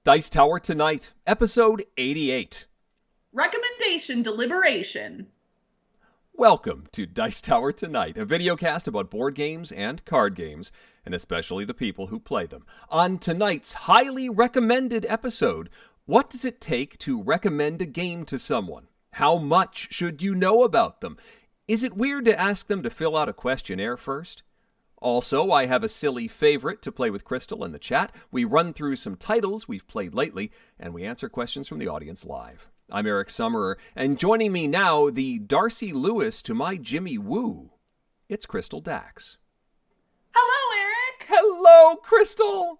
Dice Tower Tonight, episode 88. Recommendation Deliberation. Welcome to Dice Tower Tonight, a videocast about board games and card games, and especially the people who play them. On tonight's highly recommended episode, what does it take to recommend a game to someone? How much should you know about them? Is it weird to ask them to fill out a questionnaire first? Also, I have a silly favorite to play with Crystal in the chat. We run through some titles we've played lately, and we answer questions from the audience live. I'm Eric Summerer, and joining me now, the Darcy Lewis to my Jimmy Woo, it's Crystal Dax. Hello, Eric. Hello, Crystal.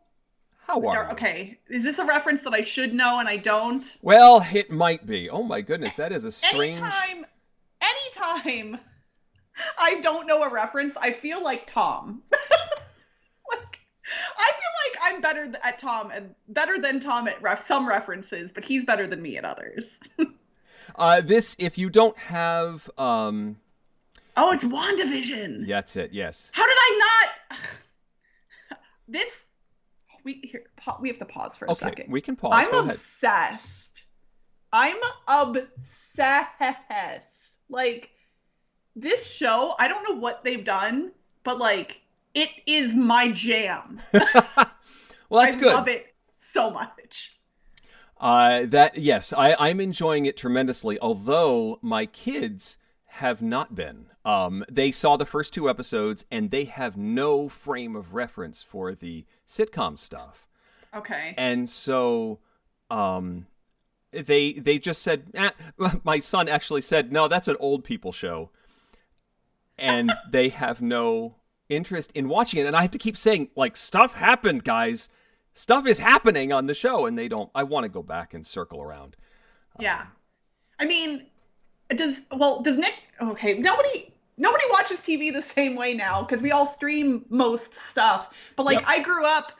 How are you? Okay, is this a reference that I should know and I don't? Well, it might be. Oh my goodness, that is a strange... Anytime I don't know a reference, I feel like Tom. I feel like I'm better at Tom and better than Tom at some references, but he's better than me at others. If you don't have... Oh, it's WandaVision. That's it, yes. How did I not... We have to pause for a second. We can pause. I'm obsessed. I'm obsessed. Like, this show, I don't know what they've done, but, like, it is my jam. Well, that's good. I love it so much. Yes, I'm enjoying it tremendously, although my kids have not been. They saw the first 2 episodes, and they have no frame of reference for the sitcom stuff. Okay. And so... They just said, my son actually said, no, that's an old people show. And they have no interest in watching it. And I have to keep saying, like, stuff happened, guys. Stuff is happening on the show. And they don't, I want to go back and circle around. Yeah. I mean, does Nick, okay, nobody watches TV the same way now because we all stream most stuff. But, like, yep. I grew up,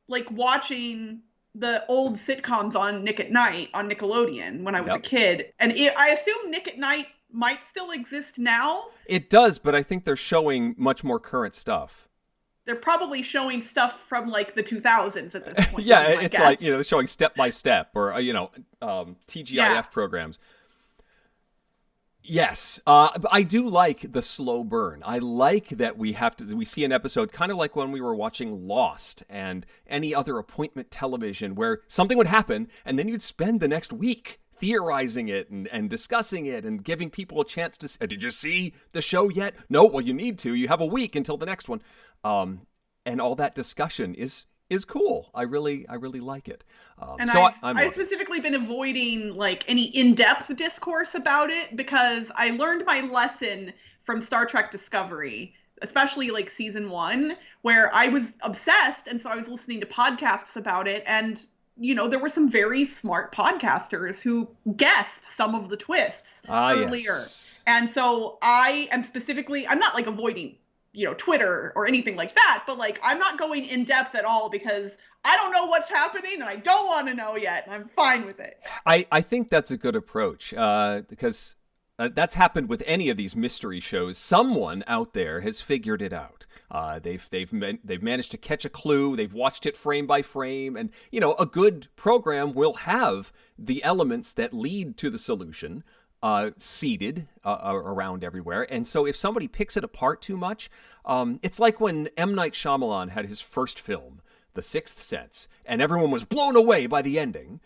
like, watching the old sitcoms on Nick at Night on Nickelodeon when I was a kid. And I assume Nick at Night might still exist now. It does, but I think they're showing much more current stuff. They're probably showing stuff from like the 2000s at this point. Yeah, it's guess. Like, they're showing step by step or, TGIF programs. Yes, I do like the slow burn. I like that we see an episode kind of like when we were watching Lost and any other appointment television where something would happen and then you'd spend the next week theorizing it and discussing it and giving people a chance to say, did you see the show yet? No, well, you need to. You have a week until the next one. And all that discussion is cool. I really like it. And so I've specifically been avoiding like any in-depth discourse about it because I learned my lesson from Star Trek Discovery, especially like season 1, where I was obsessed. And so I was listening to podcasts about it. And, there were some very smart podcasters who guessed some of the twists earlier. Yes. And so I am I'm not like avoiding Twitter or anything like that, but like I'm not going in depth at all because I don't know what's happening and I don't want to know yet, and I'm fine with it. I think that's a good approach because that's happened with any of these mystery shows. Someone out there has figured it out. They've managed to catch a clue. They've watched it frame by frame, and a good program will have the elements that lead to the solution seeded around everywhere. And so if somebody picks it apart too much, it's like when M. Night Shyamalan had his first film, The Sixth Sense, and everyone was blown away by the ending.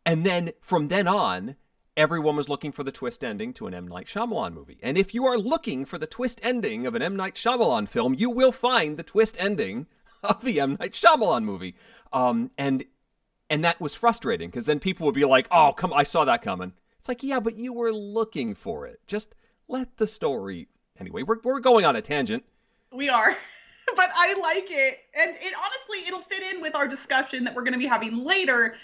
And then from then on, everyone was looking for the twist ending to an M. Night Shyamalan movie. And if you are looking for the twist ending of an M. Night Shyamalan film, you will find the twist ending of the M. Night Shyamalan movie. And that was frustrating because then people would be like, oh, come, I saw that coming. It's like, yeah, but you were looking for it. Just let the story... Anyway, we're going on a tangent. We are. But I like it. And it'll fit in with our discussion that we're going to be having later,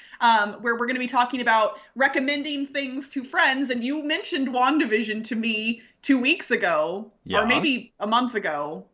where we're going to be talking about recommending things to friends. And you mentioned WandaVision to me 2 weeks ago, or maybe a month ago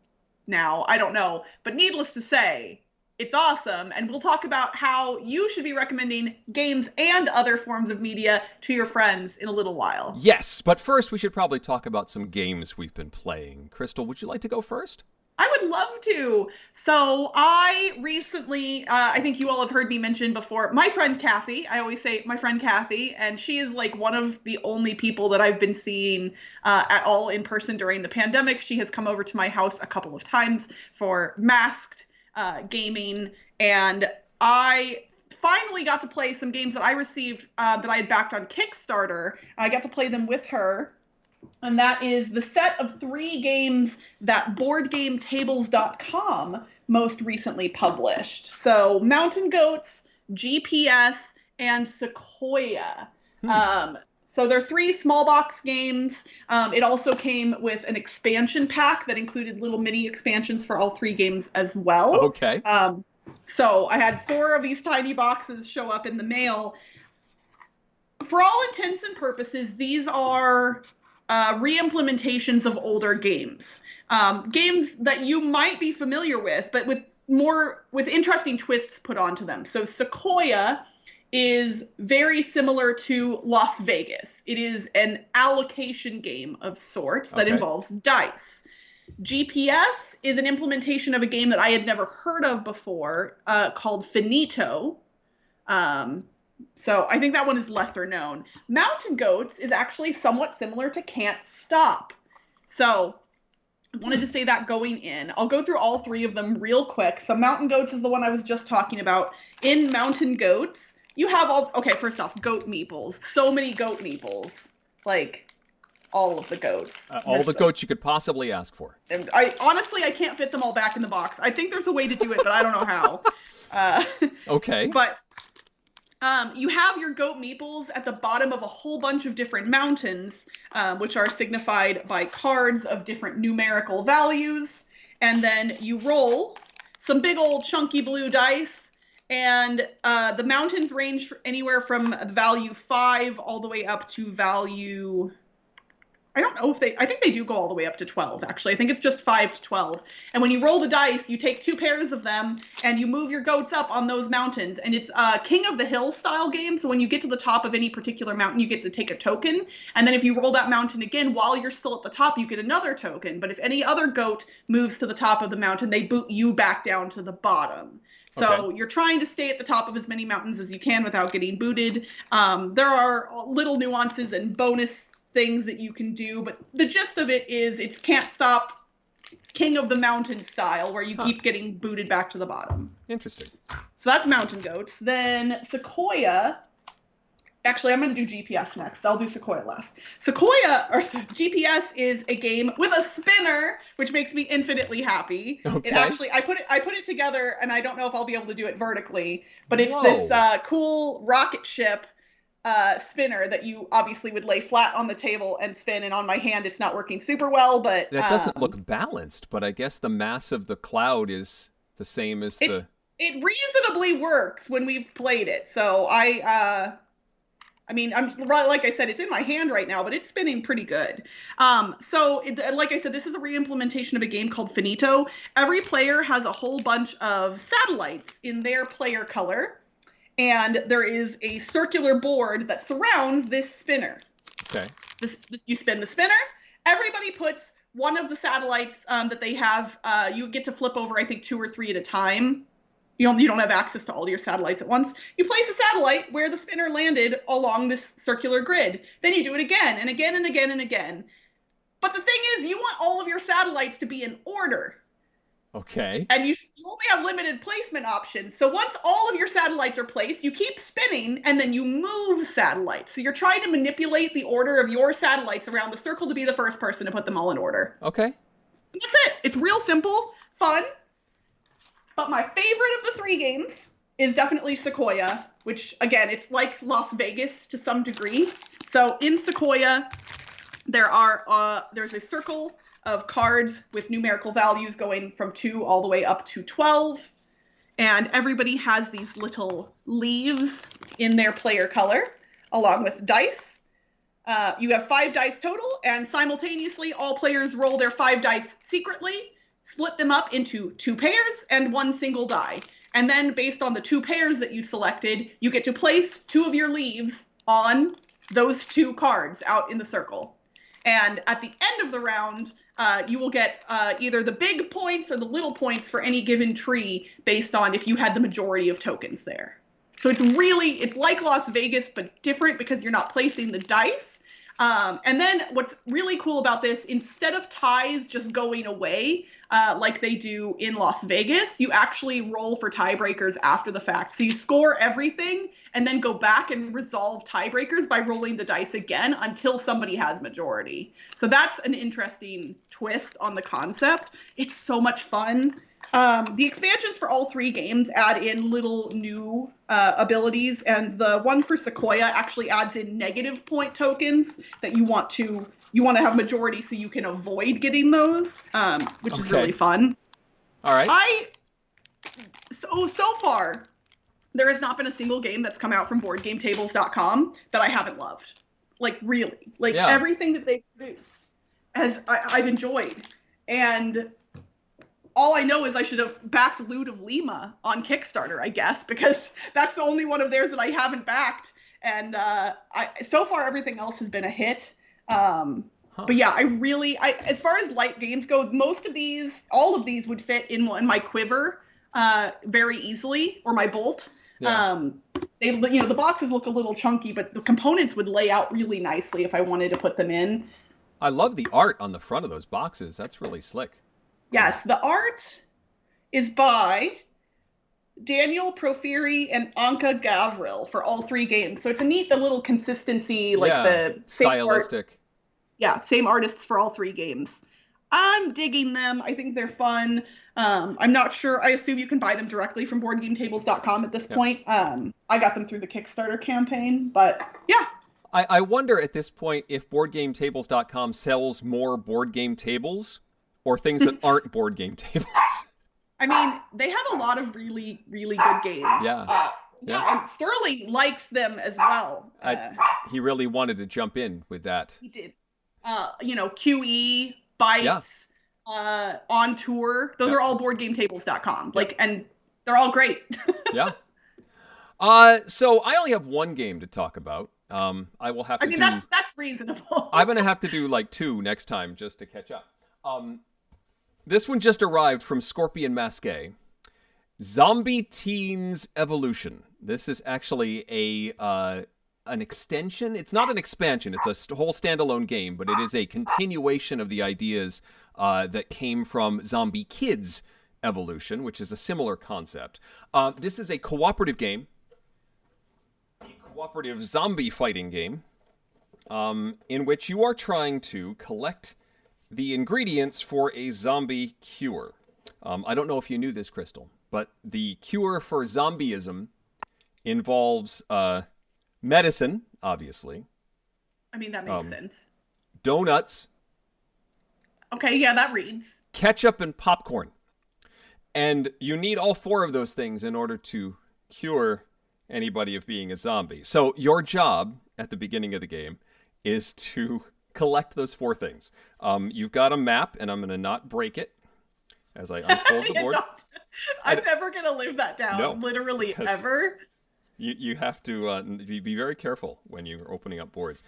now. I don't know. But needless to say, it's awesome. And we'll talk about how you should be recommending games and other forms of media to your friends in a little while. Yes, but first we should probably talk about some games we've been playing. Crystal, would you like to go first? I would love to. So I recently, I think you all have heard me mention before, my friend Kathy. I always say my friend Kathy, and she is like one of the only people that I've been seeing at all in person during the pandemic. She has come over to my house a couple of times for masked gaming, and I finally got to play some games that I received that I had backed on Kickstarter. I got to play them with her. And that is the set of 3 games that BoardGameTables.com most recently published. So Mountain Goats, GPS, and Sequoia. So they're 3 small box games. It also came with an expansion pack that included little mini expansions for all 3 games as well. Okay. So I had 4 of these tiny boxes show up in the mail. For all intents and purposes, these are re-implementations of older games. Games that you might be familiar with, but with interesting twists put onto them. So Sequoia is very similar to Las Vegas. It is an allocation game of sorts that involves dice. GPS is an implementation of a game that I had never heard of before, called Finito. So I think that one is lesser known. Mountain Goats is actually somewhat similar to Can't Stop. So I wanted to say that going in. I'll go through all 3 of them real quick. So Mountain Goats is the one I was just talking about. In Mountain Goats, you have first off, goat meeples. So many goat meeples. Like, all of the goats. All the goats you could possibly ask for. And I can't fit them all back in the box. I think there's a way to do it, but I don't know how. Okay. But you have your goat meeples at the bottom of a whole bunch of different mountains, which are signified by cards of different numerical values. And then you roll some big old chunky blue dice. And the mountains range anywhere from value 5 all the way up to value... I think they do go all the way up to 12, actually. I think it's just 5 to 12. And when you roll the dice, you take 2 pairs of them and you move your goats up on those mountains. And it's a King of the Hill style game. So when you get to the top of any particular mountain, you get to take a token. And then if you roll that mountain again, while you're still at the top, you get another token. But if any other goat moves to the top of the mountain, they boot you back down to the bottom. So you're trying to stay at the top of as many mountains as you can without getting booted. There are little nuances and bonus things that you can do, but the gist of it is it's Can't Stop, King of the Mountain style, where you keep getting booted back to the bottom. Interesting. So that's Mountain Goats. Then Sequoia, actually I'm going to do GPS next. I'll do Sequoia last. GPS is a game with a spinner, which makes me infinitely happy. Okay. I put it together, and I don't know if I'll be able to do it vertically, but it's this cool rocket ship spinner that you obviously would lay flat on the table and spin, and on my hand it's not working super well, but that doesn't look balanced, but I guess the mass of the cloud is the same as it reasonably works when we've played it. So I'm like I said, it's in my hand right now, but it's spinning pretty good. Like I said, this is a re-implementation of a game called Finito. Every player has a whole bunch of satellites in their player color. And there is a circular board that surrounds this spinner. Okay. You spin the spinner. Everybody puts one of the satellites that they have. You get to flip over, I think, 2 or 3 at a time. You don't have access to all your satellites at once. You place a satellite where the spinner landed along this circular grid. Then you do it again and again and again and again. But the thing is, you want all of your satellites to be in order. Okay. And you only have limited placement options. So once all of your satellites are placed, you keep spinning and then you move satellites. So you're trying to manipulate the order of your satellites around the circle to be the first person to put them all in order. Okay. And that's it. It's real simple, fun. But my favorite of the 3 games is definitely Sequoia, which, again, it's like Las Vegas to some degree. So in Sequoia, there's a circle of cards with numerical values going from 2 all the way up to 12. And everybody has these little leaves in their player color, along with dice. You have 5 dice total, and simultaneously all players roll their 5 dice secretly, split them up into 2 pairs and 1 single die. And then based on the 2 pairs that you selected, you get to place 2 of your leaves on those 2 cards out in the circle. And at the end of the round, you will get either the big points or the little points for any given tree based on if you had the majority of tokens there. So it's like Las Vegas, but different because you're not placing the dice. And then what's really cool about this, instead of ties just going away like they do in Las Vegas, you actually roll for tiebreakers after the fact. So you score everything and then go back and resolve tiebreakers by rolling the dice again until somebody has majority. So that's an interesting twist on the concept. It's so much fun. The expansions for all 3 games add in little new abilities, and the one for Sequoia actually adds in negative point tokens that you want to have majority so you can avoid getting those, which is really fun. All right. So far, there has not been a single game that's come out from BoardGameTables.com that I haven't loved. Like, really. Like, everything that they've produced I've enjoyed. And all I know is I should have backed Loot of Lima on Kickstarter, I guess, because that's the only one of theirs that I haven't backed. And so far, everything else has been a hit. But yeah, as far as light games go, all of these would fit in my quiver very easily, or my bolt. Yeah. The boxes look a little chunky, but the components would lay out really nicely if I wanted to put them in. I love the art on the front of those boxes. That's really slick. Yes, the art is by Daniel Profiri and Anka Gavril for all 3 games. So it's a neat little consistency, like the stylistic. Same artists for all 3 games. I'm digging them. I think they're fun. I'm not sure. I assume you can buy them directly from BoardGameTables.com at this point. I got them through the Kickstarter campaign, but yeah. I wonder at this point if BoardGameTables.com sells more board game tables or things that aren't board game tables. I mean, they have a lot of really, really good games. Yeah. And Sterling likes them as well. He really wanted to jump in with that. He did. QE, Bites, On Tour. Those are all BoardGameTables.com. And they're all great. Yeah. So I only have 1 game to talk about. I will have to that's reasonable. I'm going to have to do 2 next time just to catch up. This one just arrived from Scorpion Masqué. Zombie Teens Evolution. This is actually an extension. It's not an expansion. It's a whole standalone game, but it is a continuation of the ideas that came from Zombie Kids Evolution, which is a similar concept. This is a cooperative game. A cooperative zombie fighting game in which you are trying to collect the ingredients for a zombie cure. I don't know if you knew this, Crystal, but the cure for zombieism involves medicine, obviously. I mean, that makes sense. Donuts. Okay, yeah, that reads. Ketchup and popcorn. And you need all 4 of those things in order to cure anybody of being a zombie. So your job at the beginning of the game is to collect those 4 things. You've got a map, and I'm going to not break it as I unfold the board. I'm never going to live that down, literally ever. You have to be very careful when you're opening up boards.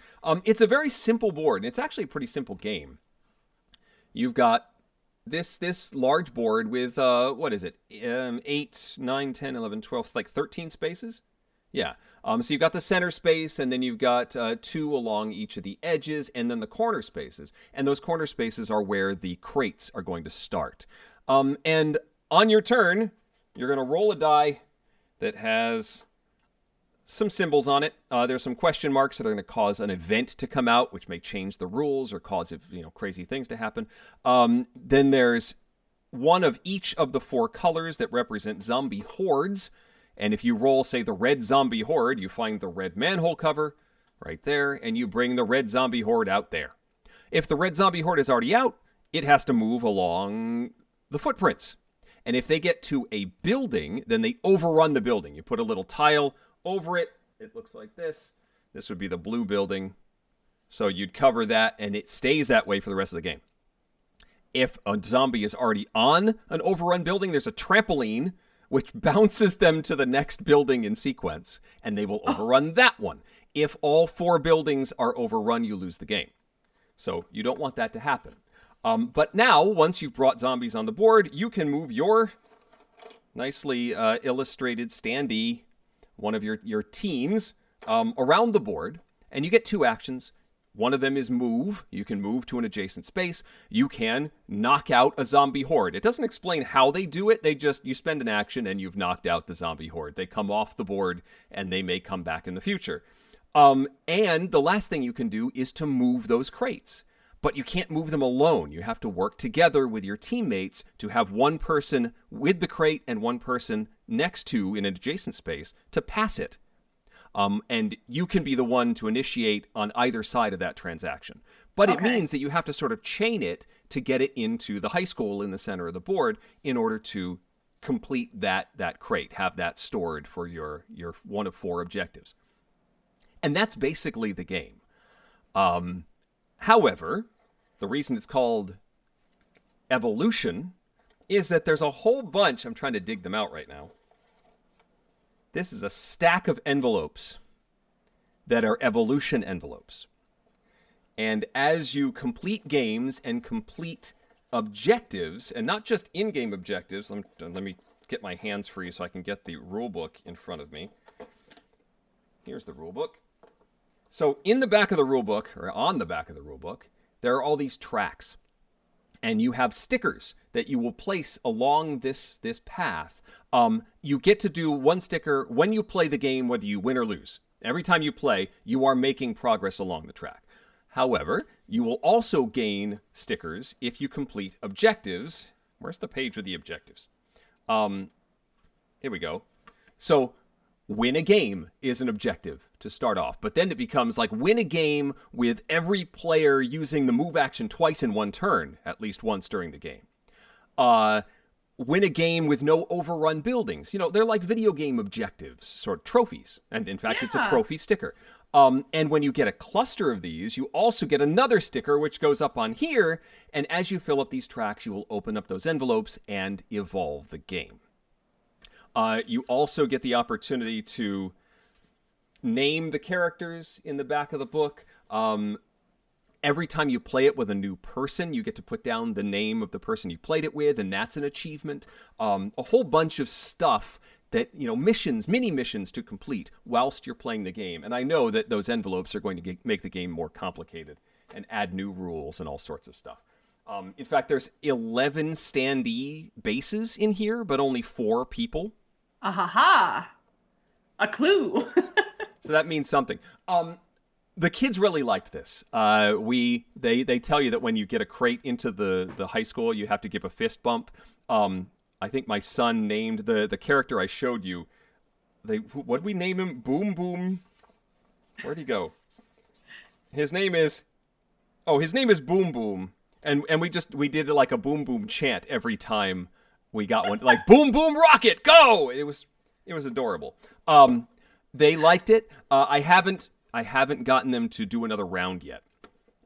It's a very simple board, and it's actually a pretty simple game. You've got this large board with, 8, 9, 10, 11, 12, 13 spaces? Yeah. So you've got the center space, and then you've got 2 along each of the edges, and then the corner spaces. And those corner spaces are where the crates are going to start. And on your turn, you're going to roll a die that has some symbols on it. There's some question marks that are going to cause an event to come out, which may change the rules or cause crazy things to happen. Then there's one of each of the 4 colors that represent zombie hordes. And if you roll, say, the red zombie horde, you find the red manhole cover right there, and you bring the red zombie horde out there. If the red zombie horde is already out, it has to move along the footprints. And if they get to a building, then they overrun the building. You put a little tile over it. It looks like this. This would be the blue building. So you'd cover that, and it stays that way for the rest of the game. If a zombie is already on an overrun building, there's a trampoline which bounces them to the next building in sequence, and they will overrun that one. If all 4 buildings are overrun, you lose the game. So you don't want that to happen. But now, once you've brought zombies on the board, you can move your nicely illustrated standee, one of your teens, around the board, and you get 2 actions. One of them is move. You can move to an adjacent space. You can knock out a zombie horde. It doesn't explain how they do it. You spend an action and you've knocked out the zombie horde. They come off the board and they may come back in the future. And the last thing you can do is to move those crates. But you can't move them alone. You have to work together with your teammates to have one person with the crate and one person next to in an adjacent space to pass it. And you can be the one to initiate on either side of that transaction. But it means that you have to sort of chain it to get it into the high school in the center of the board in order to complete that crate, have that stored for your one of 4 objectives. And that's basically the game. However, the reason it's called Evolution is that there's a whole bunch. I'm trying to dig them out right now. This is a stack of envelopes that are evolution envelopes. And as you complete games and complete objectives, and not just in-game objectives, let me get my hands free so I can get the rulebook in front of me. Here's the rulebook. So in the back of the rulebook, or on the back of the rulebook, there are all these tracks. And you have stickers that you will place along this path. You get to do one sticker when you play the game, whether you win or lose. Every time you play, you are making progress along the track. However, you will also gain stickers if you complete objectives. Where's the page with the objectives? Here we go. So win a game is an objective to start off, but then it becomes like win a game with every player using the move action twice in one turn, at least once during the game. Win a game with no overrun buildings. They're like video game objectives, sort of trophies. And in fact, it's a trophy sticker. And when you get a cluster of these, you also get another sticker, which goes up on here. And as you fill up these tracks, you will open up those envelopes and evolve the game. You also get the opportunity to name the characters in the back of the book. Every time you play it with a new person, you get to put down the name of the person you played it with, and that's an achievement. A whole bunch of stuff that, mini missions to complete whilst you're playing the game. And I know that those envelopes are going to make the game more complicated and add new rules and all sorts of stuff. In fact, there's 11 standee bases in here, but only 4 people. Ha! A clue. So that means something. The kids really liked this. They tell you that when you get a crate into the high school, you have to give a fist bump. I think my son named the character I showed you. What'd we name him? Boom Boom. Where'd he go? His name is Boom Boom. And we did like a Boom Boom chant every time we got one. Like Boom Boom Rocket, go! It was adorable. They liked it. I haven't gotten them to do another round yet.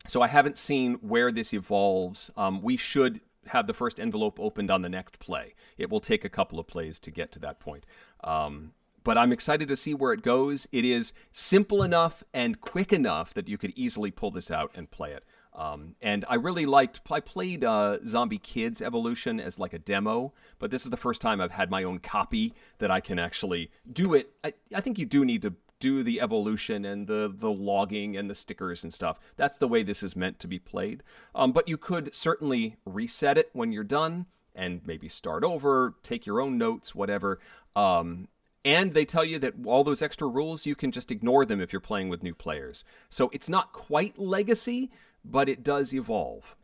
So I haven't seen where this evolves. We should have the first envelope opened on the next play. It will take a couple of plays to get to that point. But I'm excited to see where it goes. It is simple enough and quick enough that you could easily pull this out and play it. And I really I played Zombie Kids Evolution as like a demo, but this is the first time I've had my own copy that I can actually do it. I think you do need to do the evolution and the logging and the stickers and stuff. That's the way this is meant to be played. But you could certainly reset it when you're done and maybe start over, take your own notes, whatever. And they tell you that all those extra rules, you can just ignore them if you're playing with new players. So it's not quite Legacy, but it does evolve,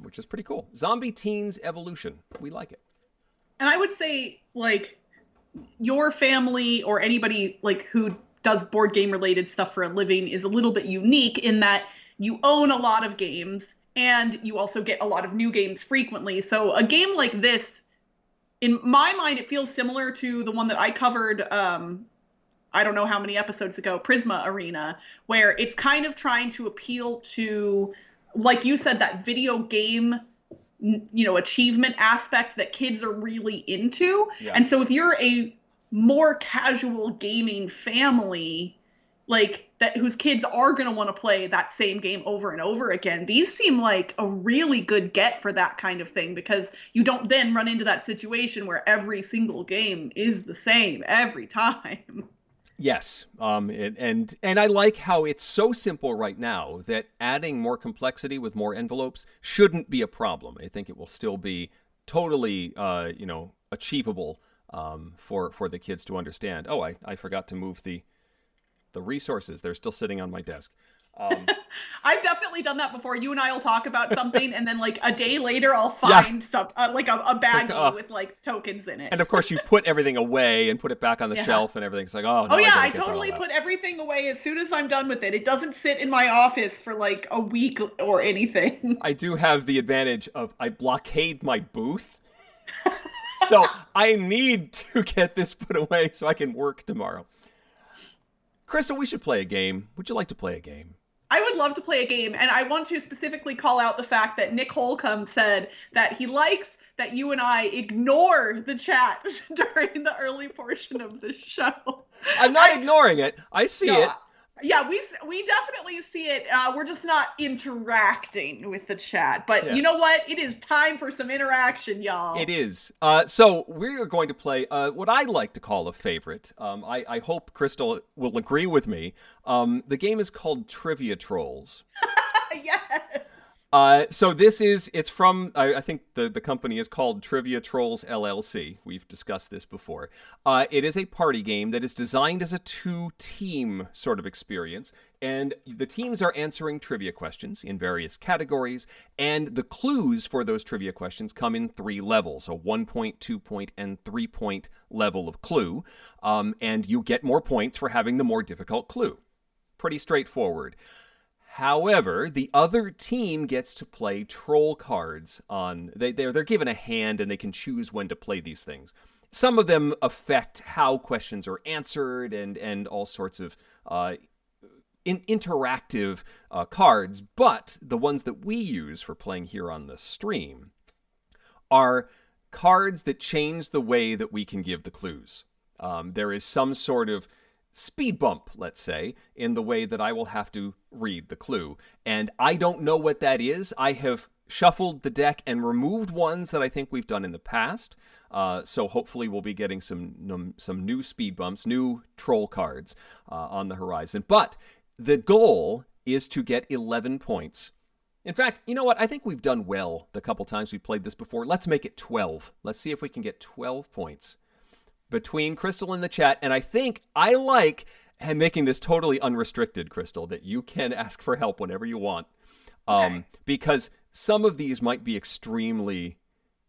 which is pretty cool. Zombie Teens Evolution. We like it. And I would say, like, your family or anybody, like, who does board game related stuff for a living is a little bit unique in that you own a lot of games and you also get a lot of new games frequently. So a game like this, in my mind, it feels similar to the one that I covered, I don't know how many episodes ago, Prisma Arena, where it's kind of trying to appeal to, like you said, that video game, achievement aspect that kids are really into. Yeah. And so if you're a more casual gaming family, like that whose kids are going to want to play that same game over and over again. These seem like a really good get for that kind of thing, because you don't then run into that situation where every single game is the same every time. Yes, and I like how it's so simple right now that adding more complexity with more envelopes shouldn't be a problem. I think it will still be totally, achievable for the kids to understand. Oh, I forgot to move the resources. They're still sitting on my desk. I've definitely done that before. You and I will talk about something, and then like a day later, I'll find some like a baggie with like tokens in it. And of course, you put everything away and put it back on the shelf and everything. It's like, oh, yeah, I totally put everything away as soon as I'm done with it. It doesn't sit in my office for like a week or anything. I do have the advantage of I blockade my booth. So I need to get this put away so I can work tomorrow. Crystal, we should play a game. Would you like to play a game? I would love to play a game, and I want to specifically call out the fact that Nick Holcomb said that he likes that you and I ignore the chat during the early portion of the show. I'm not ignoring it. I see it. Yeah, we definitely see it. We're just not interacting with the chat. But You know what? It is time for some interaction, y'all. It is. So we are going to play what I like to call a favorite. I hope Crystal will agree with me. The game is called Trivia Trolls. Yes. So it's from, I think the company is called Trivia Trolls LLC. We've discussed this before. It is a party game that is designed as a 2-team sort of experience. And the teams are answering trivia questions in various categories. And the clues for those trivia questions come in 3 levels, a 1-point, 2-point, and 3-point level of clue. And you get more points for having the more difficult clue. Pretty straightforward. However, the other team gets to play troll cards on. They're given a hand and they can choose when to play these things. Some of them affect how questions are answered and all sorts of interactive cards. But the ones that we use for playing here on the stream are cards that change the way that we can give the clues. There is some sort of speed bump, let's say, in the way that I will have to read the clue. And I don't know what that is. I have shuffled the deck and removed ones that I think we've done in the past. So hopefully we'll be getting some new speed bumps, new troll cards on the horizon. But the goal is to get 11 points. In fact, you know what? I think we've done well the couple times we played this before. Let's make it 12. Let's see if we can get 12 points between Crystal and the chat. And I think I like making this totally unrestricted, Crystal, that you can ask for help whenever you want. Because some of these might be extremely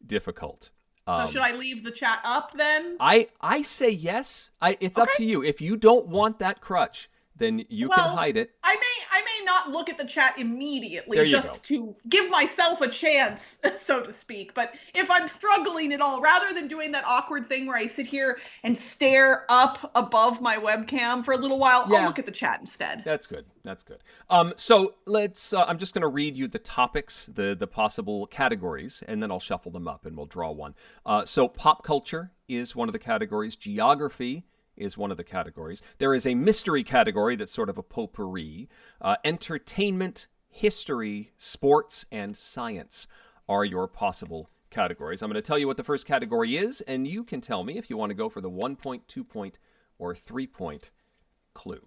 difficult. So should I leave the chat up then? I say yes. It's up to you. If you don't want that crutch, then you can hide it. I may not look at the chat immediately just to give myself a chance, so to speak. But if I'm struggling at all, rather than doing that awkward thing where I sit here and stare up above my webcam for a little while, I'll look at the chat instead. That's good. So let's, I'm just going to read you the topics, the possible categories, and then I'll shuffle them up and we'll draw one. So pop culture is one of the categories. Geography is one of the categories. There is a mystery category that's sort of a potpourri. Entertainment, history, sports, and science are your possible categories. I'm going to tell you what the first category is, and you can tell me if you want to go for the 1-point, 2-point, or 3-point clue.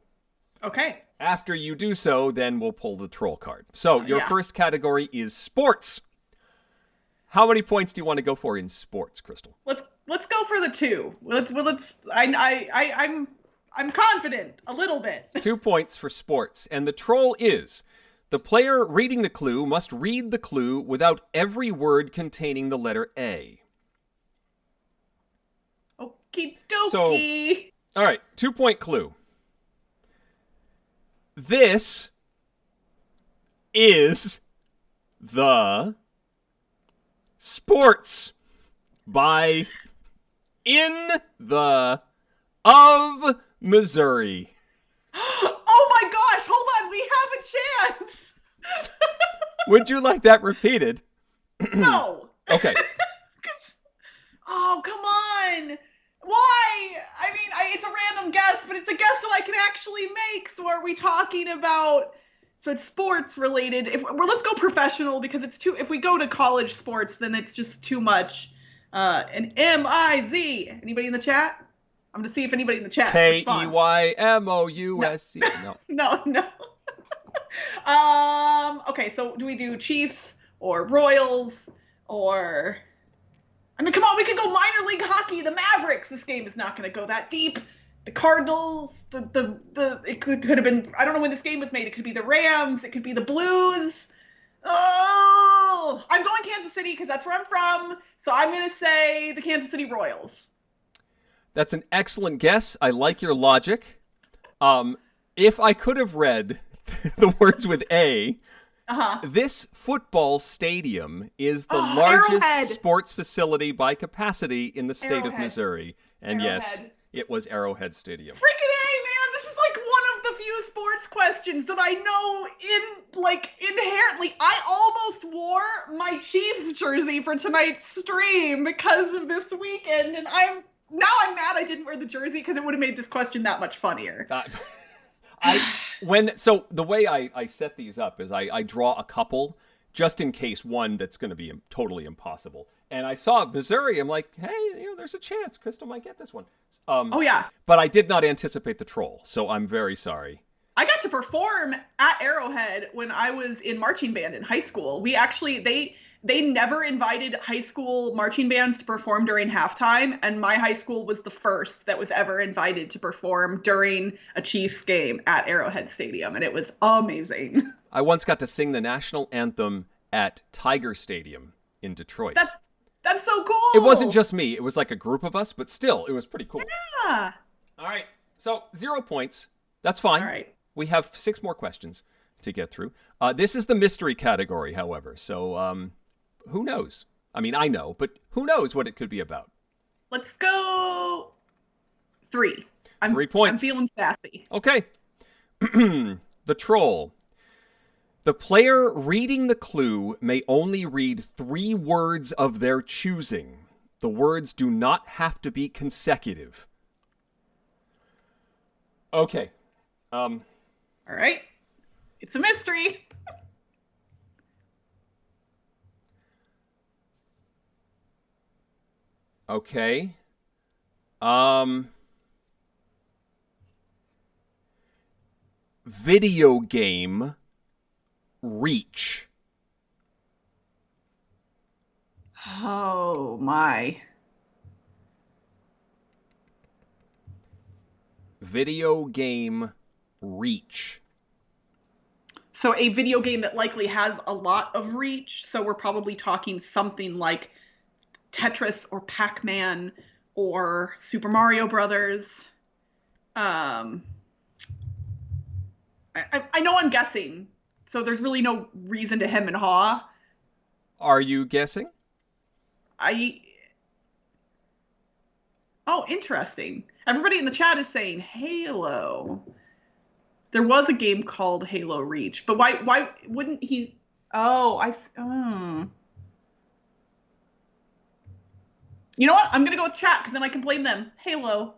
Okay. After you do so, then we'll pull the troll card. So your first category is sports. How many points do you want to go for in sports, Crystal? Let's go for the 2. I'm confident a little bit. 2 points for sports, and the troll is: the player reading the clue must read the clue without every word containing the letter A. Okie dokie. So, all right, 2-point clue. This is the sports by In the of Missouri. Oh my gosh, hold on, we have a chance. Would you like that repeated? No. Okay. Oh, come on. Why? I mean, it's a random guess, but it's a guess that I can actually make? So are we talking about, so it's sports related. Let's go professional, because it's too, if we go to college sports, then it's just too much. And M-I-Z. Anybody in the chat? I'm going to see if anybody in the chat responds. K-E-Y-M-O-U-S-C. No. No. Okay, so do we do Chiefs or Royals or... I mean, come on, we can go minor league hockey, the Mavericks. This game is not going to go that deep. The Cardinals, it could have been, I don't know when this game was made. It could be the Rams. It could be the Blues. Oh, I'm going Kansas City because that's where I'm from. So I'm going to say the Kansas City Royals. That's an excellent guess. I like your logic. If I could have read the words with A, this football stadium is the largest Arrowhead. sports facility by capacity in the state of Missouri. And Arrowhead. Yes, it was Arrowhead Stadium. Freaking A, man! This is like one of the few sports questions that I know inherently. I almost wore my Chiefs jersey for tonight's stream because of this weekend, and I'm mad I didn't wear the jersey because it would have made this question that much funnier. So the way I set these up is I draw a couple just in case one that's going to be totally impossible. And I saw Missouri. I'm like, hey, there's a chance Crystal might get this one. Oh yeah. But I did not anticipate the troll, so I'm very sorry. I got to perform at Arrowhead when I was in marching band in high school. We actually they never invited high school marching bands to perform during halftime, and my high school was the first that was ever invited to perform during a Chiefs game at Arrowhead Stadium, and it was amazing. I once got to sing the national anthem at Tiger Stadium in Detroit. That's so cool. It wasn't just me. It was like a group of us, but still, it was pretty cool. Yeah. All right. So 0 points. That's fine. All right. We have 6 more questions to get through. This is the mystery category, however. So who knows? I mean, I know, but who knows what it could be about? Let's go 3. 3 points. I'm feeling sassy. Okay. The troll. The player reading the clue may only read 3 words of their choosing. The words do not have to be consecutive. Okay. All right. It's a mystery. Okay. Video game reach. Oh my. Video game reach. So a video game that likely has a lot of reach. So we're probably talking something like Tetris or Pac-Man or Super Mario Brothers. I know I'm guessing, so there's really no reason to hem and haw. Are you guessing? Oh, interesting. Everybody in the chat is saying Halo. There was a game called Halo Reach, but why wouldn't he? You know what? I'm going to go with chat because then I can blame them. Halo.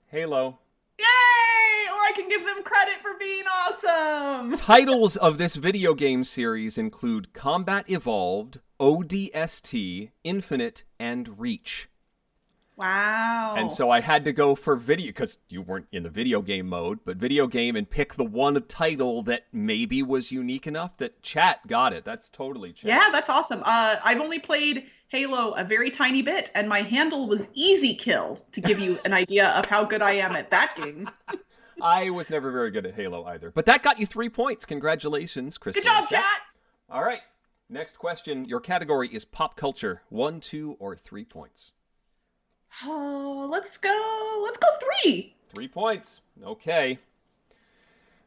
Halo. Yay! Or I can give them credit for being awesome. Titles of this video game series include Combat Evolved, ODST, Infinite, and Reach. Wow. And so I had to go for video, because you weren't in the video game mode, but video game, and pick the one title that maybe was unique enough that chat got it. That's totally chat. Yeah, that's awesome. I've only played Halo a very tiny bit, and my handle was Easy Kill, to give you an idea of how good I am at that game. I was never very good at Halo either. But that got you 3 points. Congratulations, Kristen. Good job, chat. All right. Next question. Your category is pop culture. 1, 2, or 3 points. Oh, let's go 3. 3 points. Okay.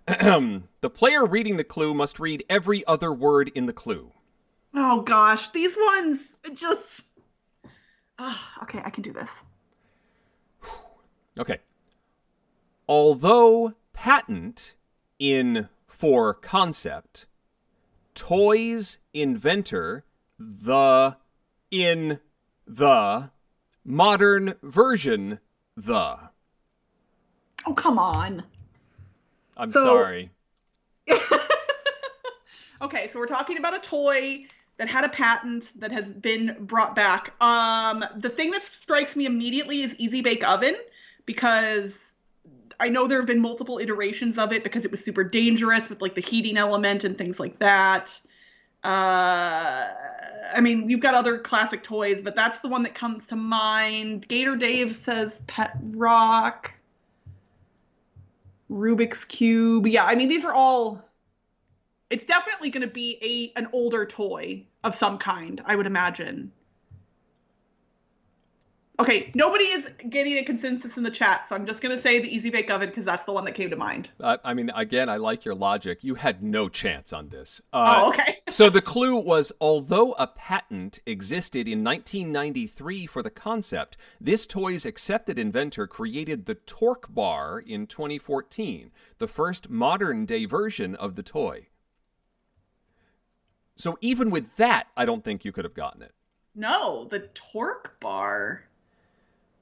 The player reading the clue must read every other word in the clue. Oh gosh, these ones just... okay, I can do this. Okay. Although patent in for concept, toys inventor in the modern version the. Oh, come on. I'm sorry. Okay, so we're talking about a toy that had a patent that has been brought back. The thing that strikes me immediately is Easy Bake Oven, because I know there have been multiple iterations of it because it was super dangerous with like the heating element and things like that. I mean, you've got other classic toys, but that's the one that comes to mind. Gator Dave says Pet Rock, Rubik's Cube. Yeah, I mean, these are all. It's definitely going to be an older toy of some kind, I would imagine. Okay, nobody is getting a consensus in the chat, so I'm just going to say the Easy Bake Oven because that's the one that came to mind. I mean, again, I like your logic. You had no chance on this. Okay. So the clue was, although a patent existed in 1993 for the concept, this toy's accepted inventor created the Torque Bar in 2014, the first modern-day version of the toy. So even with that, I don't think you could have gotten it. No, the Torque Bar.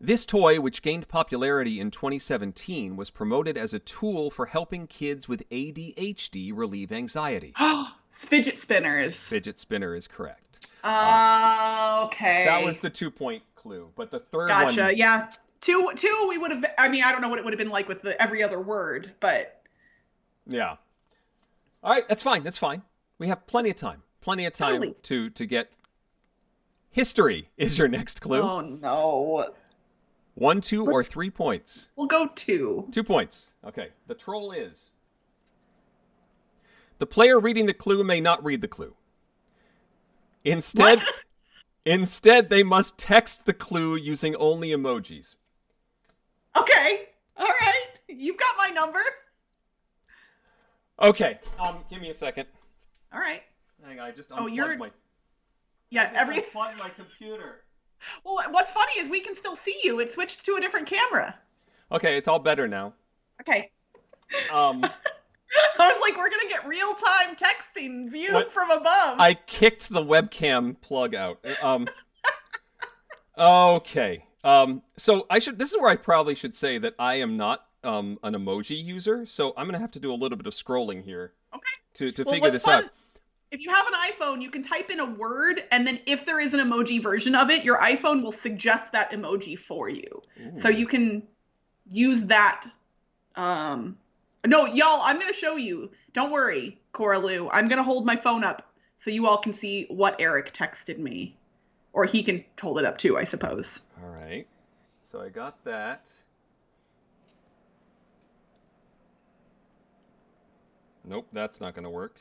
This toy, which gained popularity in 2017, was promoted as a tool for helping kids with ADHD relieve anxiety. Fidget spinners. Fidget spinner is correct. Okay. That was the 2-point clue, but the third one... Gotcha, yeah. Two, we would have... I mean, I don't know what it would have been like with every other word, but... Yeah. All right, that's fine, that's fine. We have plenty of time. Plenty of time to get... History is your next clue. Oh, no. 1, 2, or 3 points? We'll go 2. 2 points. Okay. The troll is... The player reading the clue may not read the clue. Instead, they must text the clue using only emojis. Okay. All right. You've got my number. Okay. Give me a second. All right. Hang on, I just unplugged my... Yeah, unplugged my computer. Well, what's funny is we can still see you. It switched to a different camera. Okay, it's all better now. Okay. I was like, we're going to get real-time texting viewed from above. I kicked the webcam plug out. Okay. So this is where I probably should say that I am not an emoji user, so I'm going to have to do a little bit of scrolling here. Okay. To figure this out. If you have an iPhone, you can type in a word, and then if there is an emoji version of it, your iPhone will suggest that emoji for you. Ooh. So you can use that. No, y'all, I'm going to show you. Don't worry, Cora Lou. I'm going to hold my phone up so you all can see what Eric texted me. Or he can hold it up too, I suppose. All right. So I got that. Nope, that's not going to work.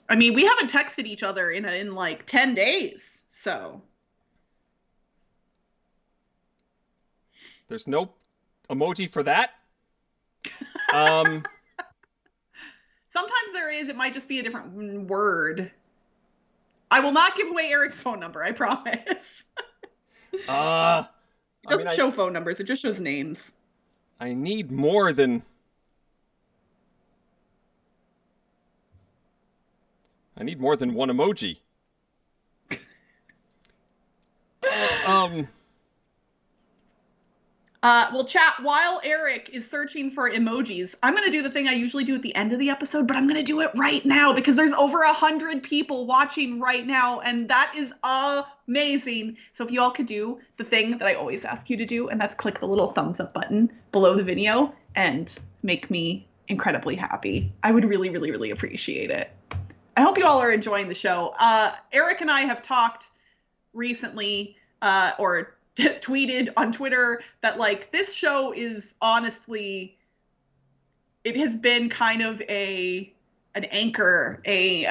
I mean, we haven't texted each other in like 10 days, so. There's no emoji for that? Sometimes there is. It might just be a different word. I will not give away Eric's phone number, I promise. It doesn't show phone numbers. It just shows names. I need more than... I need more than one emoji. Well, chat, while Eric is searching for emojis, I'm going to do the thing I usually do at the end of the episode, but I'm going to do it right now because there's over 100 people watching right now, and that is amazing. So if you all could do the thing that I always ask you to do, and that's click the little thumbs up button below the video and make me incredibly happy. I would really, really, really appreciate it. I hope you all are enjoying the show. Eric and I have talked recently, or tweeted on Twitter, that like this show is honestly, it has been kind of an anchor, a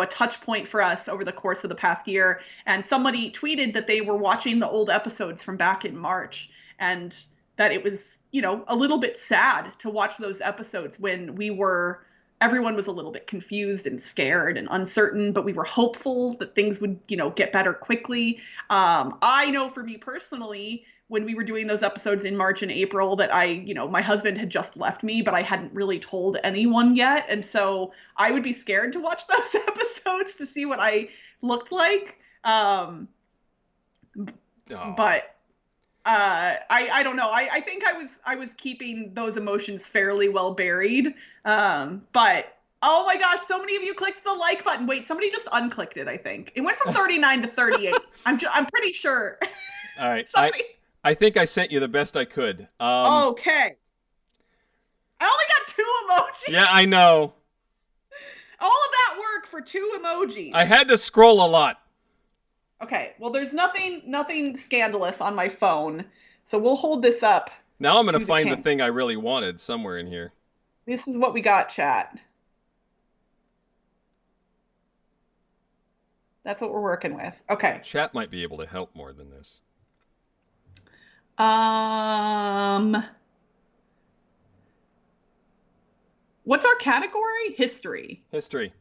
touch point for us over the course of the past year. And somebody tweeted that they were watching the old episodes from back in March, and that it was, a little bit sad to watch those episodes when everyone was a little bit confused and scared and uncertain, but we were hopeful that things would, get better quickly. I know for me personally, when we were doing those episodes in March and April, that my husband had just left me, but I hadn't really told anyone yet. And so I would be scared to watch those episodes to see what I looked like. But I don't know. I think I was keeping those emotions fairly well buried. But oh my gosh, so many of you clicked the like button. Wait, somebody just unclicked it, I think. It went from 39 to 38. I'm pretty sure. All right. Somebody... I think I sent you the best I could. Okay. I only got 2 emojis. Yeah, I know. All of that work for 2 emojis. I had to scroll a lot. Okay, well, there's nothing scandalous on my phone, so we'll hold this up. Now I'm going to find the thing I really wanted somewhere in here. This is what we got, chat. That's what we're working with. Okay. Chat might be able to help more than this. What's our category? History. History.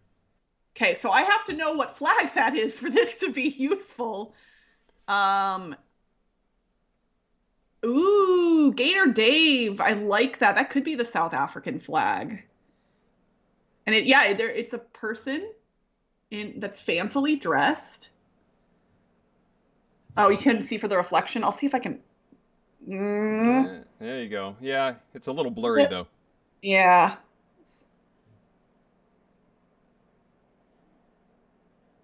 Okay, so I have to know what flag that is for this to be useful. Ooh, Gator Dave. I like that. That could be the South African flag. And it's a person that's fancily dressed. Oh, you couldn't see for the reflection. I'll see if I can. There you go. Yeah, it's a little blurry though. Yeah.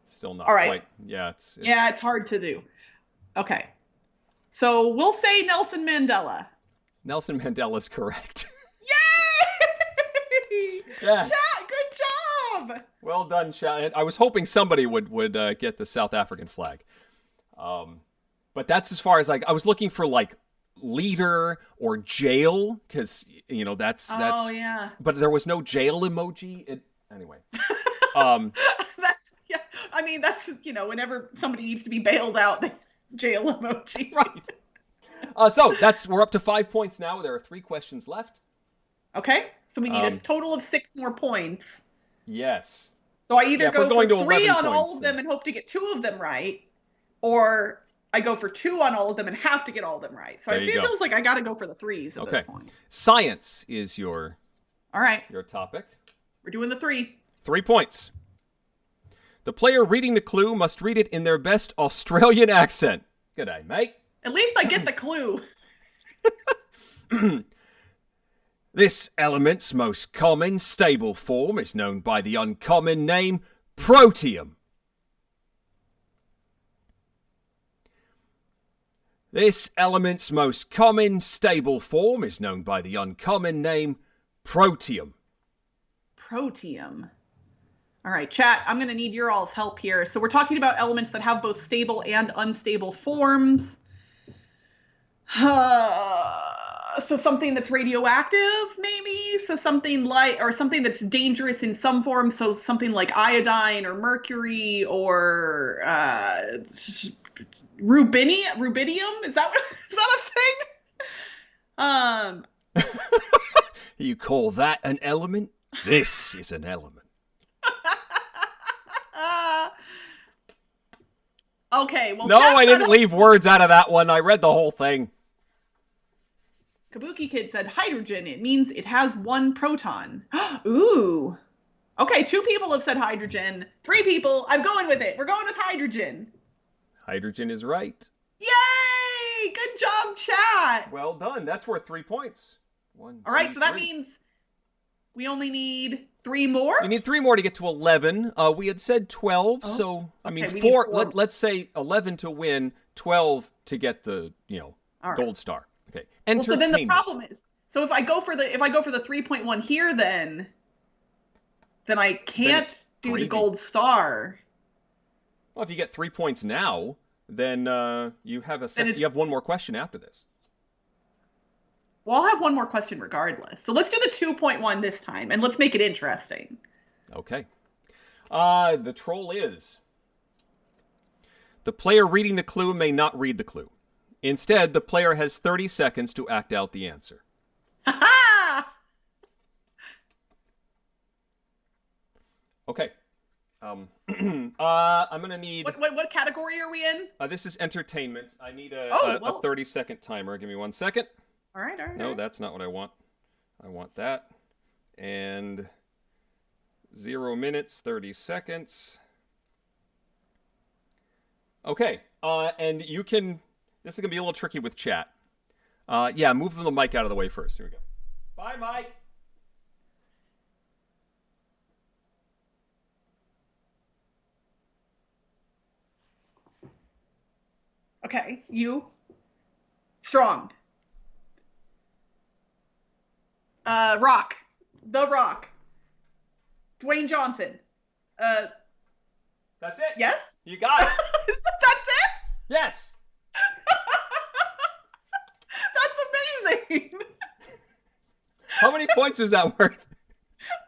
Still not all right. quite. Yeah, it's hard to do. Okay. So we'll say Nelson Mandela. Nelson Mandela's correct. Yay! Yes. Chat, good job. Well done, chat. I was hoping somebody would get the South African flag. But that's as far as I was looking for like leader or jail because that's. Oh yeah. But there was no jail emoji. Anyway. I mean, that's, whenever somebody needs to be bailed out, the jail emoji. Right. So we're up to 5 points now. There are 3 questions left. Okay. So we need a total of 6 more points. Yes. So I either go for 3 on all of them and hope to get 2 of them right, or I go for 2 on all of them and have to get all of them right. So it feels like I got to go for the 3s at this point. Science is your topic. We're doing the 3. 3 points. The player reading the clue must read it in their best Australian accent. G'day, mate. At least I get the clue. This element's most common stable form is known by the uncommon name protium. This element's most common stable form is known by the uncommon name protium. Protium. All right, chat, I'm going to need your all's help here. So we're talking about elements that have both stable and unstable forms. So something that's radioactive, maybe? So something something that's dangerous in some form. So something like iodine or mercury or rubidium? Is that a thing? You call that an element? This is an element. Okay, well, no, I didn't leave words out of that one. I read the whole thing. Kabuki Kid said hydrogen. It means it has 1 proton. Ooh. Okay, 2 people have said hydrogen. 3 people. I'm going with it. We're going with hydrogen. Hydrogen is right. Yay! Good job, chat. Well done. That's worth 3 points. 1, All right, 2, so that 3. means we only need 3 more? We need 3 more to get to 11. We had said 12, so, I mean, 4. Let's say 11 to win, 12 to get the, gold star. Okay. Well, so then the problem is, so if I go for the 3.1 here, then I can't do the gold star. Well, if you get 3 points now, then you have you have 1 more question after this. Well, I'll have 1 more question regardless. So let's do the 2.1 this time, and let's make it interesting. Okay. The troll is: the player reading the clue may not read the clue. Instead, the player has 30 seconds to act out the answer. Ha-ha! Okay. I'm gonna need. What category are we in? This is entertainment. I need a 30-second timer. Give me 1 second. All right. No, that's not what I want. I want that. And 0 minutes, 30 seconds. Okay. And you can This is going to be a little tricky with chat. Yeah, move the mic out of the way first. Here we go. Bye, Mike. Okay, you. Strong. Rock. The Rock. Dwayne Johnson. That's it? Yes? You got it. That's it? Yes. That's amazing. How many points was that worth?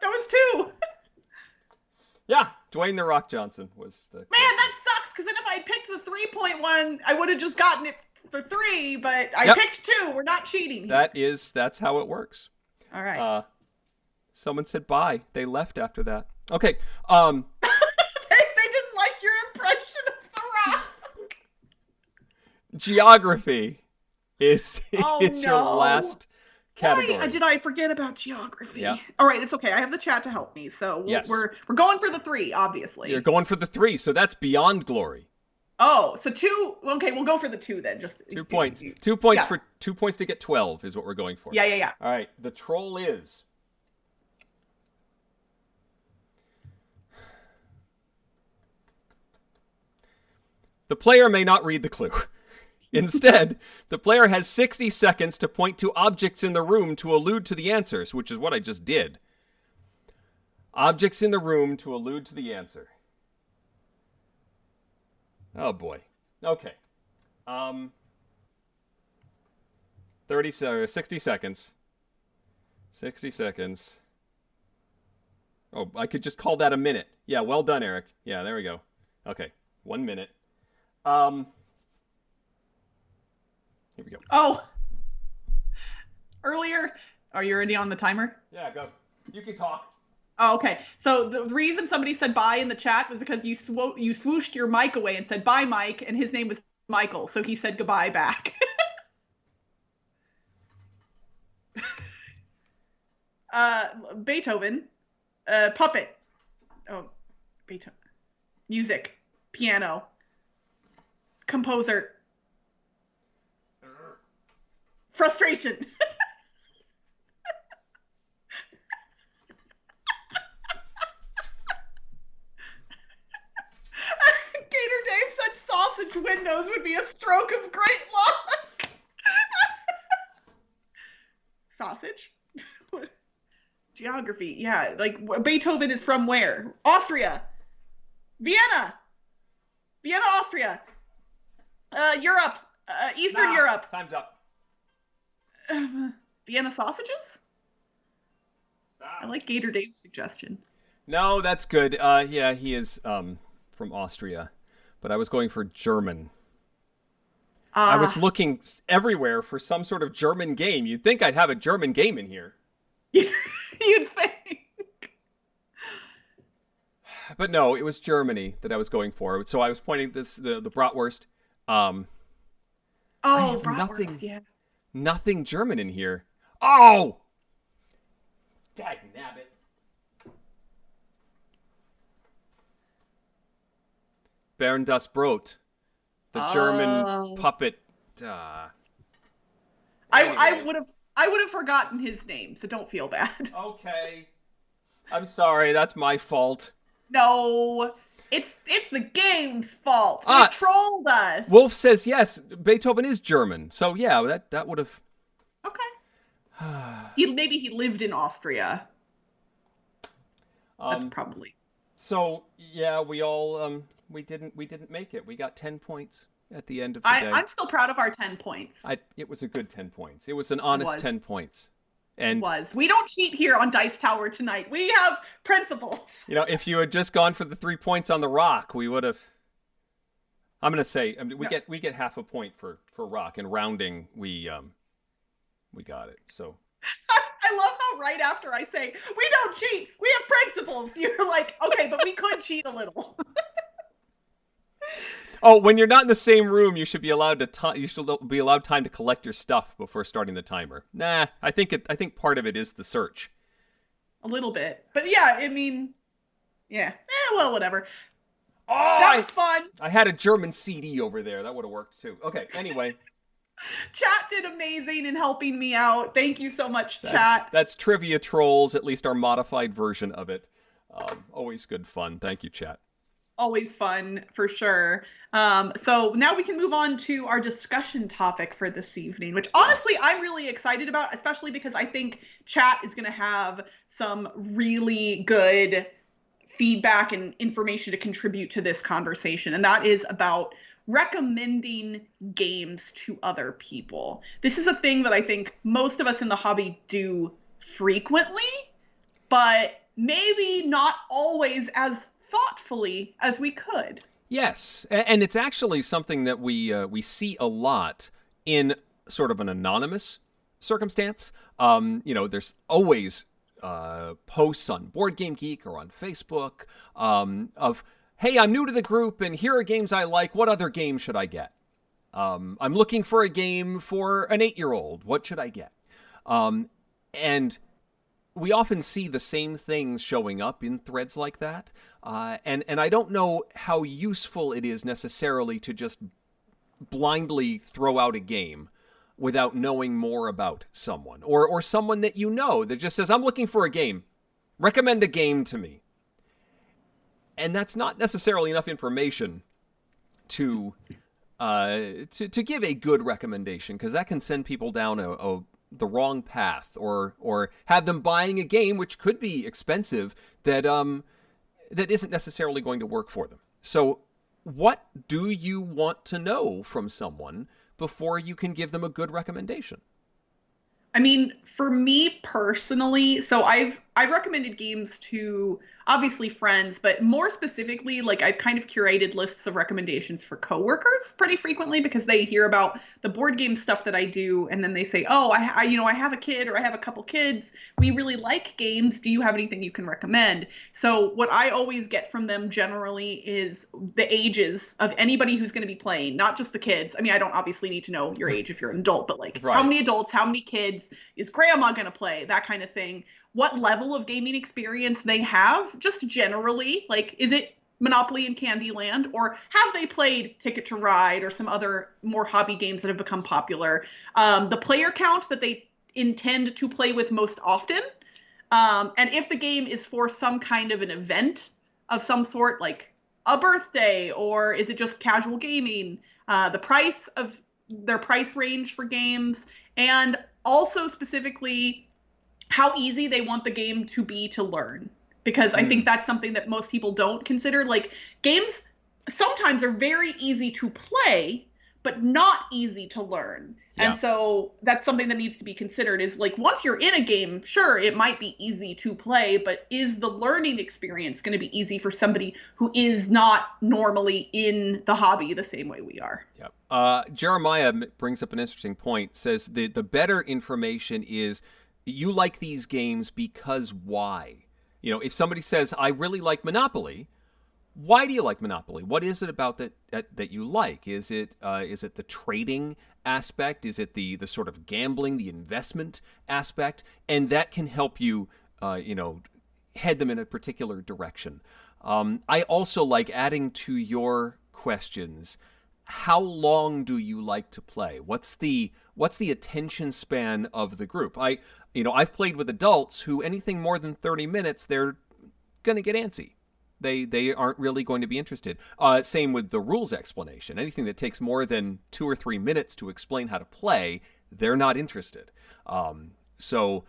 That was 2. Yeah, Dwayne The Rock Johnson was the... Man, that sucks, because then if I picked the 3-point one, I would have just gotten it for 3, but I picked 2. We're not cheating. That's how it works. All right. Someone said bye. They left after that. Okay. They didn't like your impression of The Rock. Geography is your last category. Why did I forget about geography? Yeah. All right, it's okay. I have the chat to help me, so we're going for the 3, obviously. You're going for the 3, so that's beyond glory. Oh, so 2. Okay, we'll go for the 2 then. Just 2 points. 2 points for 2 points to get 12 is what we're going for. Yeah. All right. The troll is. The player may not read the clue. Instead, the player has 60 seconds to point to objects in the room to allude to the answers, which is what I just did. Objects in the room to allude to the answer. Oh boy. Okay. 60 seconds. 60 seconds. Oh, I could just call that a minute. Yeah, well done, Eric. Yeah, there we go. Okay, 1 minute. Here we go. Oh. Earlier, are you already on the timer? Yeah, go. You can talk. Oh, okay. So the reason somebody said bye in the chat was because you swooshed your mic away and said bye, Mike, and his name was Michael, so he said goodbye back. Beethoven, puppet. Oh, Beethoven. Music, piano, composer, frustration. Gator Dave said sausage windows would be a stroke of great luck. Sausage? Geography, yeah. Like, Beethoven is from where? Austria. Vienna, Austria. Europe. Eastern Europe. Time's up. Vienna sausages? Stop. I like Gator Dave's suggestion. No, that's good. Yeah, he is from Austria. But I was going for German. I was looking everywhere for some sort of German game. You'd think I'd have a German game in here. You'd think. But no, it was Germany that I was going for. So I was pointing the bratwurst. Bratwurst, yeah. Nothing German in here. Oh! Dagnabbit. Baron das Brot. The German puppet. I would have forgotten his name, so don't feel bad. Okay. I'm sorry, that's my fault. No, it's the game's fault. They trolled us. Wolf says yes, Beethoven is German. So yeah, that would have. Okay. Maybe he lived in Austria. That's probably. So yeah, we all we didn't make it. We got 10 points at the end of the day. I'm still proud of our 10 points. It was a good 10 points. It was an honest 10 points. And we don't cheat here on Dice Tower tonight. We have principles. You know, if you had just gone for the 3 points on the rock, we would have. I'm gonna say we get half a point for rock, and rounding we got it. So. I love how right after I say we don't cheat, we have principles, you're like, okay, but we could cheat a little. Oh, when you're not in the same room, you should be allowed time to collect your stuff before starting the timer. Nah, I think part of it is the search. A little bit, but yeah, I mean, yeah, well, whatever. Oh, that was fun. I had a German CD over there. That would have worked too. Okay, anyway. Chat did amazing in helping me out. Thank you so much, chat. That's Trivia Trolls, at least our modified version of it. Always good fun. Thank you, chat. Always fun, for sure. So now we can move on to our discussion topic for this evening, which honestly I'm really excited about, especially because I think chat is going to have some really good feedback and information to contribute to this conversation. And that is about recommending games to other people. This is a thing that I think most of us in the hobby do frequently, but maybe not always as thoughtfully as we could. Yes, and it's actually something that we see a lot in sort of an anonymous circumstance. There's always posts on Board Game Geek or on Facebook of, hey, I'm new to the group and here are games I like. What other game should I get? I'm looking for a game for an 8-year-old. What should I get? And we often see the same things showing up in threads like that. And I don't know how useful it is necessarily to just blindly throw out a game without knowing more about someone. Or someone that you know that just says, I'm looking for a game. Recommend a game to me. And that's not necessarily enough information to give a good recommendation, because that can send people down the wrong path, or have them buying a game which could be expensive that isn't necessarily going to work for them. So what do you want to know from someone before you can give them a good recommendation? I mean, for me personally, so I've recommended games to obviously friends, but more specifically, like I've kind of curated lists of recommendations for coworkers pretty frequently, because they hear about the board game stuff that I do, and then they say, "Oh, I have a kid, or I have a couple kids. We really like games. Do you have anything you can recommend?" So what I always get from them generally is the ages of anybody who's going to be playing, not just the kids. I mean, I don't obviously need to know your age if you're an adult, but like How many adults, how many kids is grandma going to play, that kind of thing. What level of gaming experience they have, just generally, like, is it Monopoly and Candyland, or have they played Ticket to Ride or some other more hobby games that have become popular? The player count that they intend to play with most often, and if the game is for some kind of an event of some sort, like a birthday, or is it just casual gaming, the price of their price range for games, and also specifically how easy they want the game to be to learn. Because I think that's something that most people don't consider. Like, games sometimes are very easy to play, but not easy to learn. Yeah. And so that's something that needs to be considered, is like, once you're in a game, sure, it might be easy to play, but is the learning experience going to be easy for somebody who is not normally in the hobby the same way we are? Yep. Jeremiah brings up an interesting point, says the better information is, you like these games because why? You know, if somebody says, I really like Monopoly, why do you like Monopoly? What is it about that you like? Is it the trading aspect? Is it the sort of gambling, the investment aspect? And that can help you, head them in a particular direction. I also like adding to your questions, how long do you like to play? What's the attention span of the group? I've played with adults who, anything more than 30 minutes, they're going to get antsy. They aren't really going to be interested. Same with the rules explanation. Anything that takes more than 2 or 3 minutes to explain how to play, they're not interested. So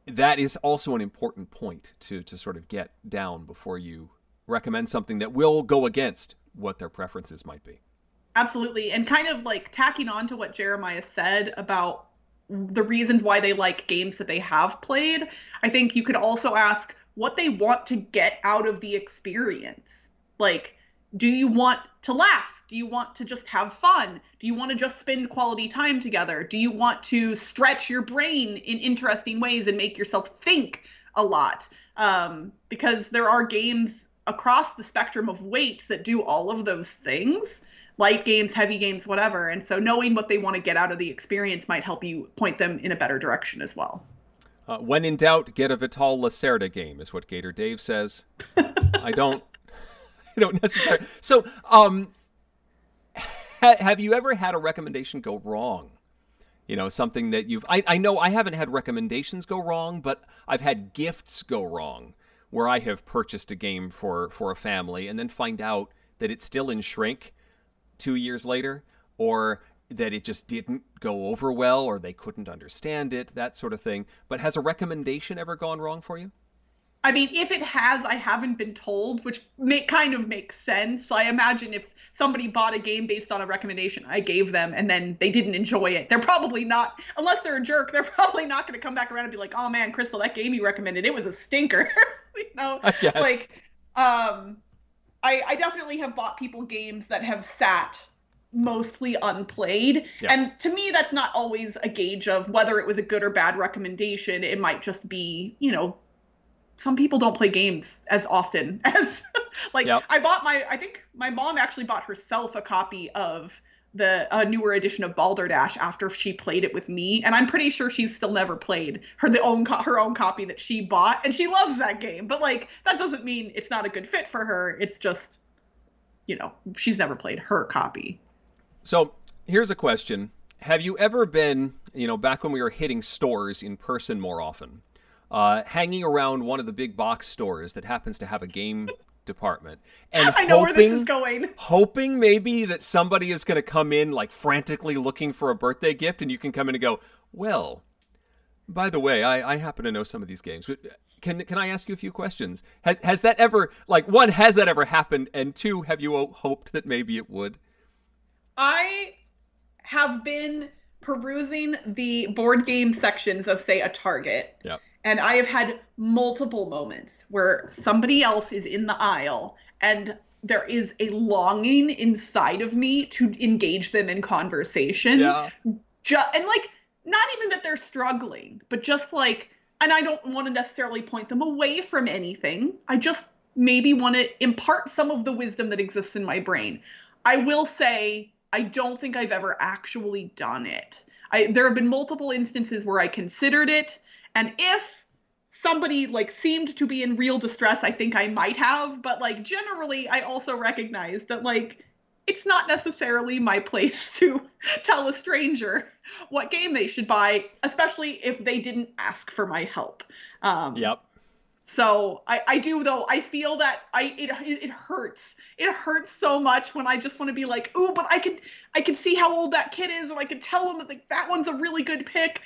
that is also an important point to sort of get down before you recommend something that will go against what their preferences might be. Absolutely. And kind of like tacking on to what Jeremiah said about the reasons why they like games that they have played, I think you could also ask what they want to get out of the experience. Like, do you want to laugh? Do you want to just have fun? Do you want to just spend quality time together? Do you want to stretch your brain in interesting ways and make yourself think a lot? Because there are games across the spectrum of weights that do all of those things. Light games, heavy games, whatever. And so knowing what they want to get out of the experience might help you point them in a better direction as well. When in doubt, get a Vital Lacerda game, is what Gator Dave says. I don't don't necessarily. So, have you ever had a recommendation go wrong? Something that I know I haven't had recommendations go wrong, but I've had gifts go wrong where I have purchased a game for a family and then find out that it's still in shrink 2 years later, or that it just didn't go over well, or they couldn't understand it, that sort of thing. But has a recommendation ever gone wrong for you? I mean, if it has, I haven't been told, which kind of makes sense. I imagine if somebody bought a game based on a recommendation I gave them and then they didn't enjoy it, they're probably not, unless they're a jerk, they're probably not going to come back around and be like, oh man, Crystal, that game you recommended, it was a stinker. I guess. Like, I definitely have bought people games that have sat mostly unplayed. Yeah. And to me, that's not always a gauge of whether it was a good or bad recommendation. It might just be, some people don't play games as often as Yep. I think my mom actually bought herself a copy of the newer edition of Balderdash after she played it with me, and I'm pretty sure she's still never played her own copy that she bought, and she loves that game. But that doesn't mean it's not a good fit for her. It's just, she's never played her copy. So here's a question: have you ever been, back when we were hitting stores in person more often, hanging around one of the big box stores that happens to have a game department, and I know where this is going. Hoping maybe that somebody is going to come in frantically looking for a birthday gift, and you can come in and go, well, by the way, I happen to know some of these games. Can I ask you a few questions? Has that ever, one, has that ever happened? And two, have you hoped that maybe it would? I have been perusing the board game sections of, say, a Target. Yep. And I have had multiple moments where somebody else is in the aisle and there is a longing inside of me to engage them in conversation. Yeah. And not even that they're struggling, but just and I don't want to necessarily point them away from anything. I just maybe want to impart some of the wisdom that exists in my brain. I will say, I don't think I've ever actually done it. There have been multiple instances where I considered it. And if somebody seemed to be in real distress, I think I might have. But generally, I also recognize that it's not necessarily my place to tell a stranger what game they should buy, especially if they didn't ask for my help. Yep. So I do, though. I feel that it hurts. It hurts so much when I just want to be like, ooh, but I could see how old that kid is, and I could tell them that that one's a really good pick.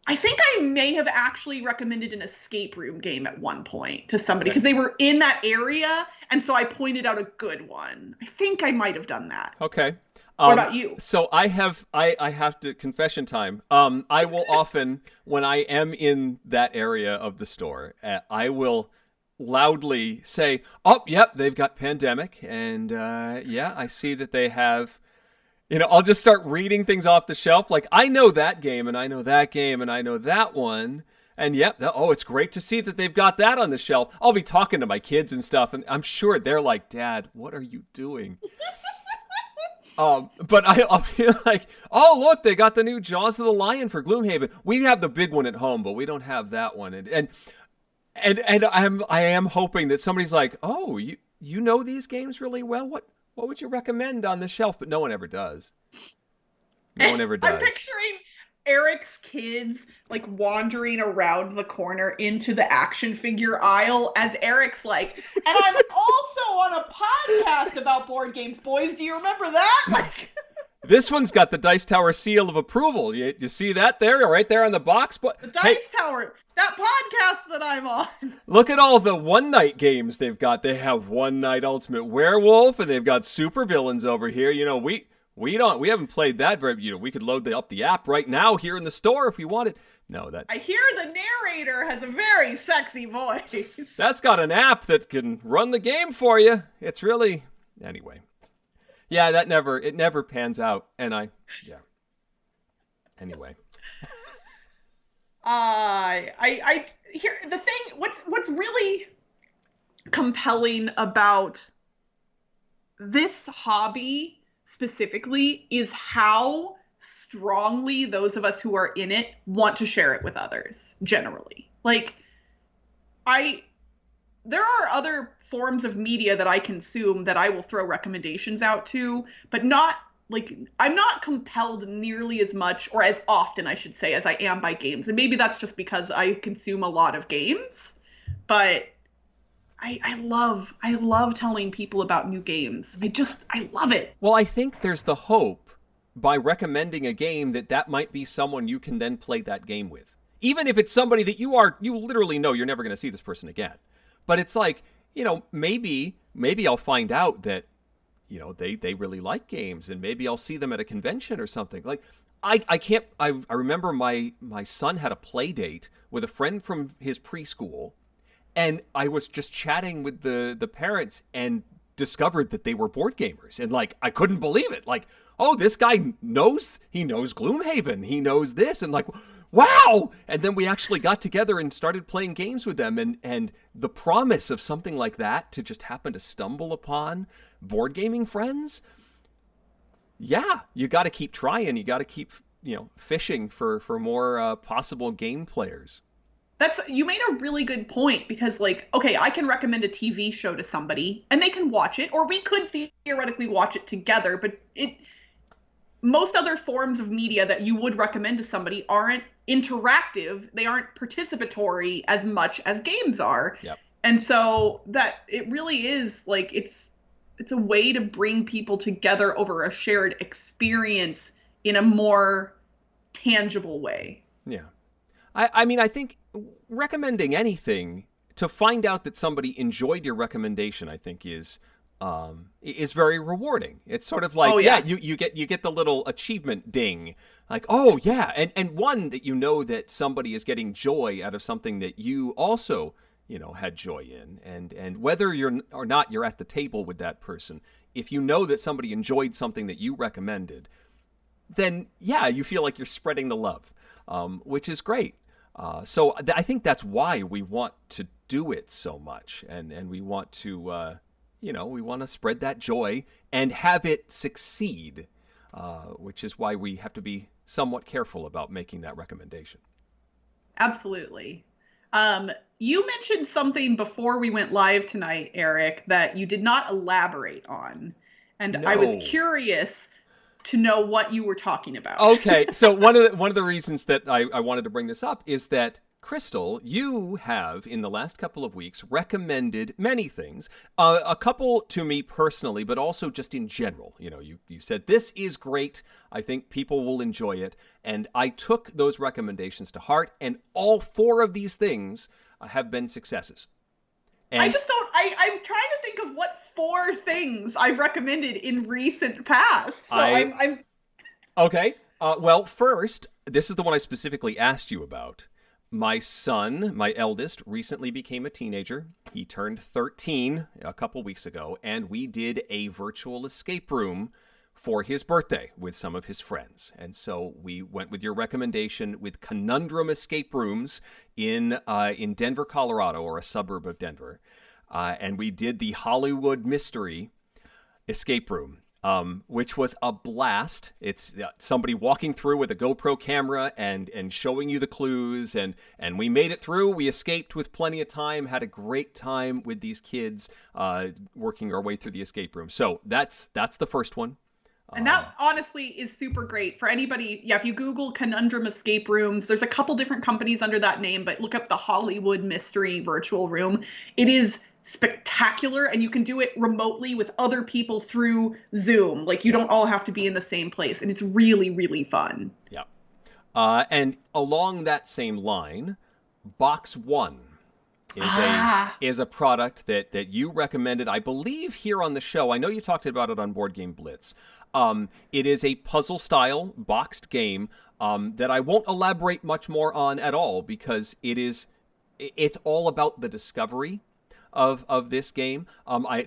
I think I may have actually recommended an escape room game at one point to somebody because they were in that area, and so I pointed out a good one. I think I might have done that. Okay. What about you? So I have to, confession time. I will often, when I am in that area of the store, I will loudly say, oh, yep, they've got Pandemic, and yeah, I see that they have... I'll just start reading things off the shelf. I know that game, and I know that game, and I know that one. And yep, it's great to see that they've got that on the shelf. I'll be talking to my kids and stuff, and I'm sure they're like, Dad, what are you doing? But I'll be like, oh, look, they got the new Jaws of the Lion for Gloomhaven. We have the big one at home, but we don't have that one. And I am hoping that somebody's like, oh, you know these games really well? What would you recommend on the shelf? But no one ever does. No one ever does. I'm picturing Eric's kids wandering around the corner into the action figure aisle as Eric's and I'm also on a podcast about board games, boys. Do you remember that? This one's got the Dice Tower seal of approval. You see that there, right there on the box? But the Dice Tower, that podcast that I'm on. Look at all the one-night games they've got. They have One Night Ultimate Werewolf, and they've got Super Villains over here. We haven't played that very. We could load up the app right now here in the store if we wanted. No, that. I hear the narrator has a very sexy voice. That's got an app that can run the game for you. It's really anyway. Yeah, it never pans out, and anyway. I hear the thing. What's really compelling about this hobby specifically is how strongly those of us who are in it want to share it with others. Generally, there are other forms of media that I consume that I will throw recommendations out to, but not like I'm not compelled nearly as much or as often, I should say, as I am by games. And maybe that's just because I consume a lot of games, but I love telling people about new games. I love it. Well, I think there's the hope by recommending a game that might be someone you can then play that game with. Even if it's somebody that you literally know you're never going to see this person again. But it's like, maybe I'll find out that, they really like games, and maybe I'll see them at a convention or something. Like, I remember my son had a play date with a friend from his preschool, and I was just chatting with the parents and discovered that they were board gamers. And like, I couldn't believe it. Like, oh, this guy knows Gloomhaven. He knows this. And like, wow. And then we actually got together and started playing games with them. And the promise of something like that to just happen to stumble upon board gaming friends. Yeah, you got to keep trying. You got to keep, fishing for more possible game players. You made a really good point, because like, okay, I can recommend a TV show to somebody and they can watch it, or we could theoretically watch it together, but most other forms of media that you would recommend to somebody aren't interactive. They aren't participatory as much as games are. Yep. And so that it really is like, it's a way to bring people together over a shared experience in a more tangible way. Yeah. I mean, I think recommending anything to find out that somebody enjoyed your recommendation, I think is very rewarding. It's sort of like, you get the little achievement ding, like, oh yeah, and one that that somebody is getting joy out of something that you also had joy in, and whether you're or not you're at the table with that person, if you know that somebody enjoyed something that you recommended, then yeah, you feel like you're spreading the love, which is great. So I think that's why we want to do it so much, and we want to, we want to spread that joy and have it succeed, which is why we have to be somewhat careful about making that recommendation. Absolutely. You mentioned something before we went live tonight, Eric, that you did not elaborate on, and No. I was curious to know what you were talking about. Okay, so one of the reasons that I wanted to bring this up is that, Crystal, you have, in the last couple of weeks, recommended many things. A couple to me personally, but also just in general. You said, this is great. I think people will enjoy it. And I took those recommendations to heart, and all 4 of these things have been successes. And I'm trying to think of what 4 things I've recommended in recent past. So I'm Okay. Well, first, this is the one I specifically asked you about. My son, my eldest, recently became a teenager. He turned 13 a couple weeks ago, and we did a virtual escape room for his birthday with some of his friends. And so we went with your recommendation with Conundrum Escape Rooms in Denver, Colorado, or a suburb of Denver. And we did the Hollywood Mystery Escape Room, which was a blast. It's somebody walking through with a GoPro camera and showing you the clues, and we made it through. We escaped with plenty of time, had a great time with these kids working our way through the escape room. So that's the first one. And that honestly is super great for anybody. Yeah, if you Google Conundrum Escape Rooms, there's a couple different companies under that name, but look up the Hollywood Mystery Virtual Room. It is spectacular, and you can do it remotely with other people through Zoom. Like, you don't all have to be in the same place, and it's really, really fun. Yeah. And along that same line, Box One is a product that you recommended, I believe, here on the show. I know you talked about it on Board Game Blitz. It is a puzzle-style boxed game that I won't elaborate much more on at all, because it's all about the discovery of this game.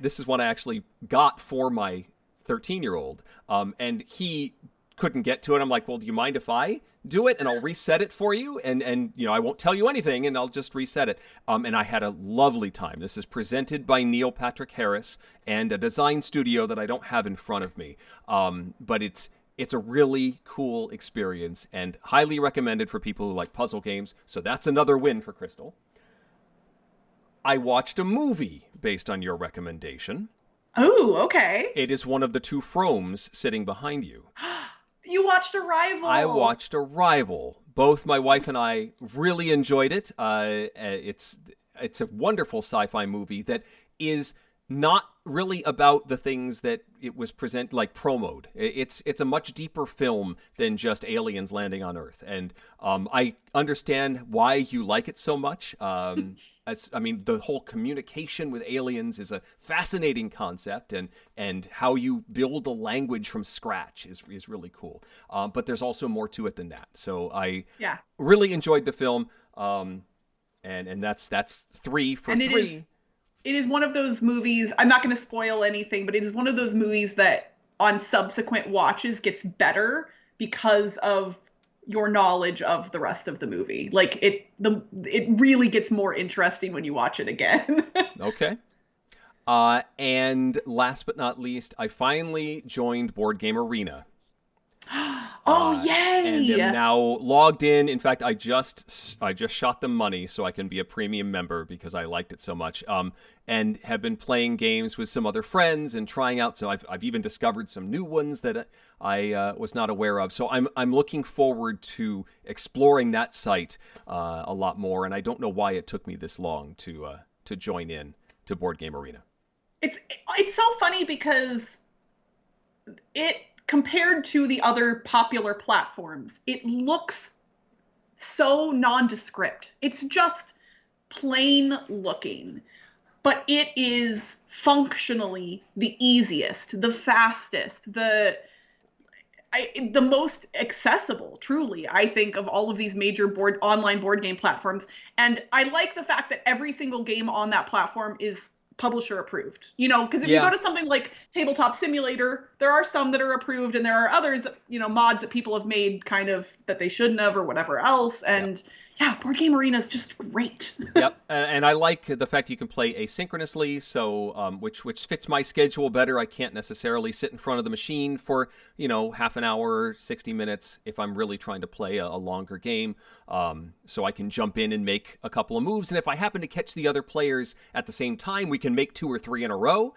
This is one I actually got for my 13-year-old, and he couldn't get to it. I'm like, well, do you mind if I do it, and I'll reset it for you, and I won't tell you anything, and I'll just reset it. And I had a lovely time. This is presented by Neil Patrick Harris and a design studio that I don't have in front of me, but it's a really cool experience and highly recommended for people who like puzzle games. So that's another win for Crystal. I watched a movie based on your recommendation. Oh, okay. It is one of the two Fromes sitting behind you. You watched Arrival. I watched Arrival. Both my wife and I really enjoyed it. It's a wonderful sci-fi movie that is not really about the things that it was like promoted. It's a much deeper film than just aliens landing on Earth, and I understand why you like it so much. The whole communication with aliens is a fascinating concept, and how you build a language from scratch is really cool. But there's also more to it than that. So I really enjoyed the film, and that's 3 for 3. It is one of those movies, I'm not going to spoil anything, but it is one of those movies that on subsequent watches gets better because of your knowledge of the rest of the movie. Like it really gets more interesting when you watch it again. Okay. And last but not least, I finally joined Board Game Arena. Oh, yay! And am now logged in. In fact, I just shot them money so I can be a premium member because I liked it so much. And have been playing games with some other friends and trying out. So I've even discovered some new ones that I was not aware of. So I'm looking forward to exploring that site a lot more. And I don't know why it took me this long to join in to Board Game Arena. It's so funny because it, compared to the other popular platforms, it looks so nondescript. It's just plain looking, but it is functionally the easiest, the fastest, the most accessible, truly, I think, of all of these major online board game platforms. And I like the fact that every single game on that platform is publisher approved, because if you go to something like Tabletop Simulator, there are some that are approved and there are others, mods that people have made kind of that they shouldn't have or whatever else. And Board Game Arena is just great. Yep. And I like the fact you can play asynchronously, so which fits my schedule better. I can't necessarily sit in front of the machine for, half an hour, 60 minutes if I'm really trying to play a longer game. So I can jump in and make a couple of moves. And if I happen to catch the other players at the same time, we can make 2 or 3 in a row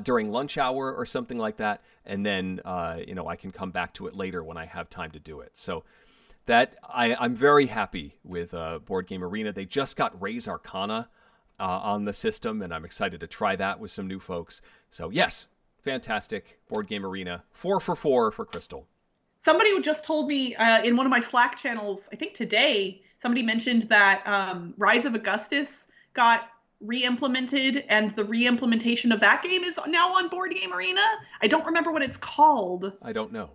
during lunch hour or something like that. And then, I can come back to it later when I have time to do it. So that I'm very happy with Board Game Arena. They just got Raise Arcana on the system, and I'm excited to try that with some new folks. So yes, fantastic. Board Game Arena, 4 for 4 for Crystal. Somebody just told me in one of my Slack channels, I think today, somebody mentioned that Rise of Augustus got re-implemented, and the re-implementation of that game is now on Board Game Arena. I don't remember what it's called. I don't know.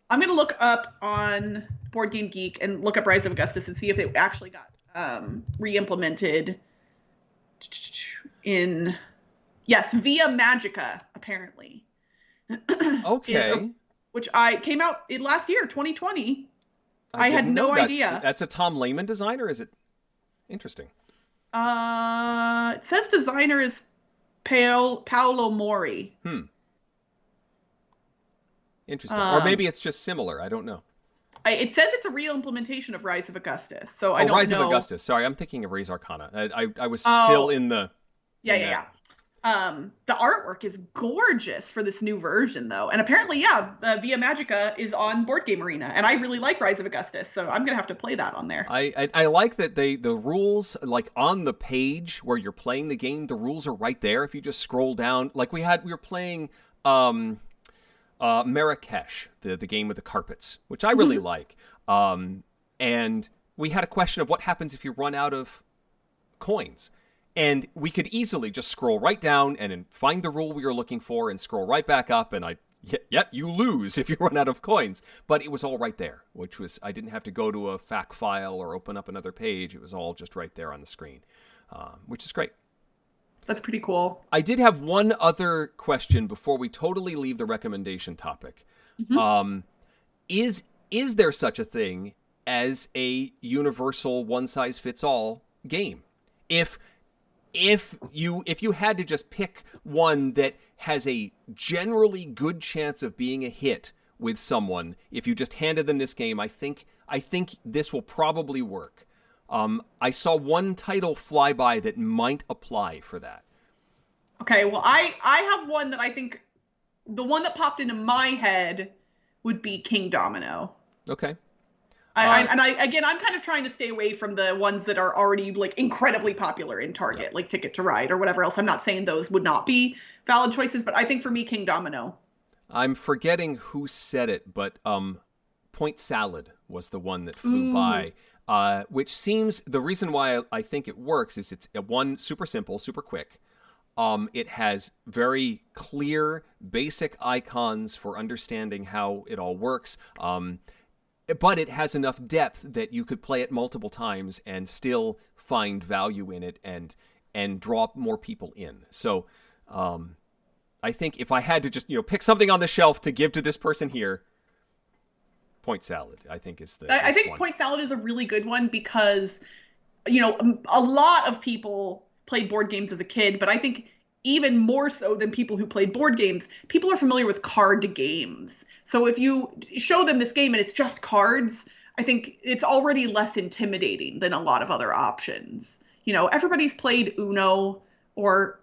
I'm going to look up on Board Game Geek and look up Rise of Augustus and see if it actually got re-implemented in, Via Magica, apparently. Okay. Which came out last year, 2020. I had no idea. That's a Tom Lehman designer, is it? Interesting. It says designer is Paolo Mori. Interesting. Or maybe it's just similar. I don't know. It says it's a real implementation of Rise of Augustus, so I don't know. Rise of Augustus. Sorry, I'm thinking of Raise Arcana. I was still in the... Yeah. The artwork is gorgeous for this new version, though. And apparently, Via Magica is on Board Game Arena, and I really like Rise of Augustus, so I'm going to have to play that on there. I like that the rules, like on the page where you're playing the game, the rules are right there. If you just scroll down, like we were playing... Marrakesh, the game with the carpets, which I really like. And we had a question of what happens if you run out of coins. And we could easily just scroll right down and then find the rule we were looking for and scroll right back up. And you lose if you run out of coins. But it was all right there, which was, I didn't have to go to a FAQ file or open up another page. It was all just right there on the screen, which is great. That's pretty cool. I did have one other question before we totally leave the recommendation topic. Is there such a thing as a universal one-size-fits-all game? If you had to just pick one that has a generally good chance of being a hit with someone, if you just handed them this game, I think this will probably work. I saw one title fly by that might apply for that. Okay, well, I have one that I think the one that popped into my head would be King Domino. Okay. I'm kind of trying to stay away from the ones that are already like incredibly popular in Target, like Ticket to Ride or whatever else. I'm not saying those would not be valid choices, but I think for me, King Domino. I'm forgetting who said it, but Point Salad was the one that flew by, which seems the reason why I think it works is it's one, super simple, super quick. It has very clear, basic icons for understanding how it all works. But it has enough depth that you could play it multiple times and still find value in it and draw more people in. So I think if I had to just pick something on the shelf to give to this person here, Point Salad, I think is the. I think one. Point Salad is a really good one because a lot of people played board games as a kid, but I think even more so than people who played board games, people are familiar with card games. So if you show them this game and it's just cards, I think it's already less intimidating than a lot of other options. Everybody's played Uno or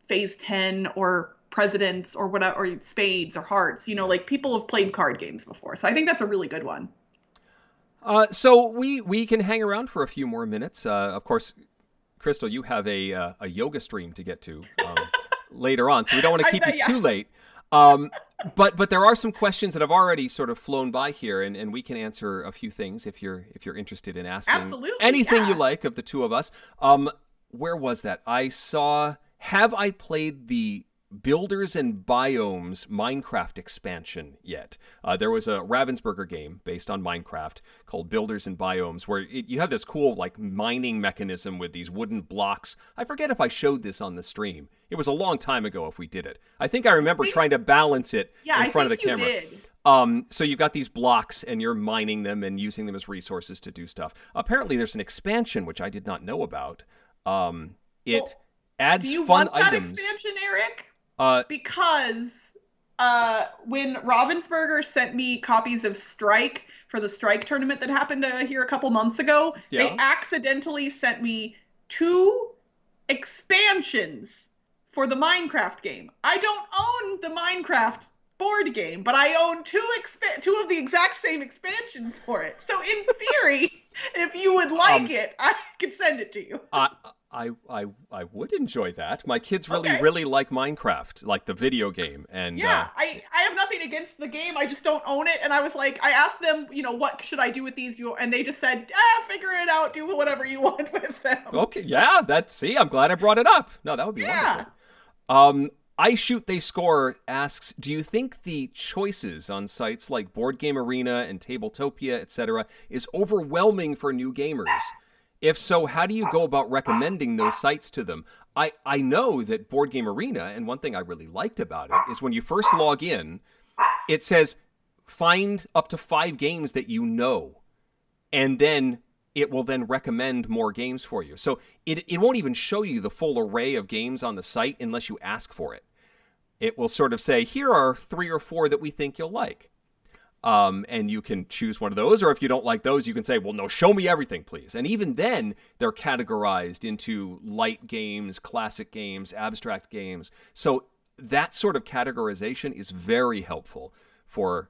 Phase 10 or Presidents or whatever, or Spades or Hearts. Like people have played card games before. So I think that's a really good one. So we can hang around for a few more minutes. Of course, Crystal, you have a yoga stream to get to later on, so we don't want to keep you too late. But there are some questions that have already sort of flown by here, and we can answer a few things if you're interested in asking anything you like of the two of us. Where was that? I saw. Have I played the Builders and Biomes Minecraft expansion yet? There was a Ravensburger game based on Minecraft called Builders and Biomes where you have this cool like mining mechanism with these wooden blocks. I forget if I showed this on the stream. It was a long time ago if we did it. I think I remember trying to balance it in front of the camera. Did. So you've got these blocks and you're mining them and using them as resources to do stuff. Apparently there's an expansion which I did not know about. It adds fun items. Do you want that expansion, Eric? Because when Ravensburger sent me copies of Strike for the Strike tournament that happened here a couple months ago, they accidentally sent me 2 expansions for the Minecraft game. I don't own the Minecraft board game, but I own 2 of the exact same expansions for it. So in theory, if you would like it, I could send it to you. I would enjoy that. My kids really like Minecraft, like the video game. And I have nothing against the game. I just don't own it. And I was like, I asked them, what should I do with these? And they just said, figure it out. Do whatever you want with them. Okay, yeah, I'm glad I brought it up. No, that would be wonderful. I Shoot They Score asks, do you think the choices on sites like Board Game Arena and Tabletopia, etc., is overwhelming for new gamers? If so, how do you go about recommending those sites to them? I know that Board Game Arena, and one thing I really liked about it, is when you first log in, it says, find up to 5 games that you know, and then it will then recommend more games for you. So it won't even show you the full array of games on the site unless you ask for it. It will sort of say, here are 3 or 4 that we think you'll like. And you can choose one of those, or if you don't like those, you can say, well, no, show me everything, please. And even then, they're categorized into light games, classic games, abstract games. So that sort of categorization is very helpful for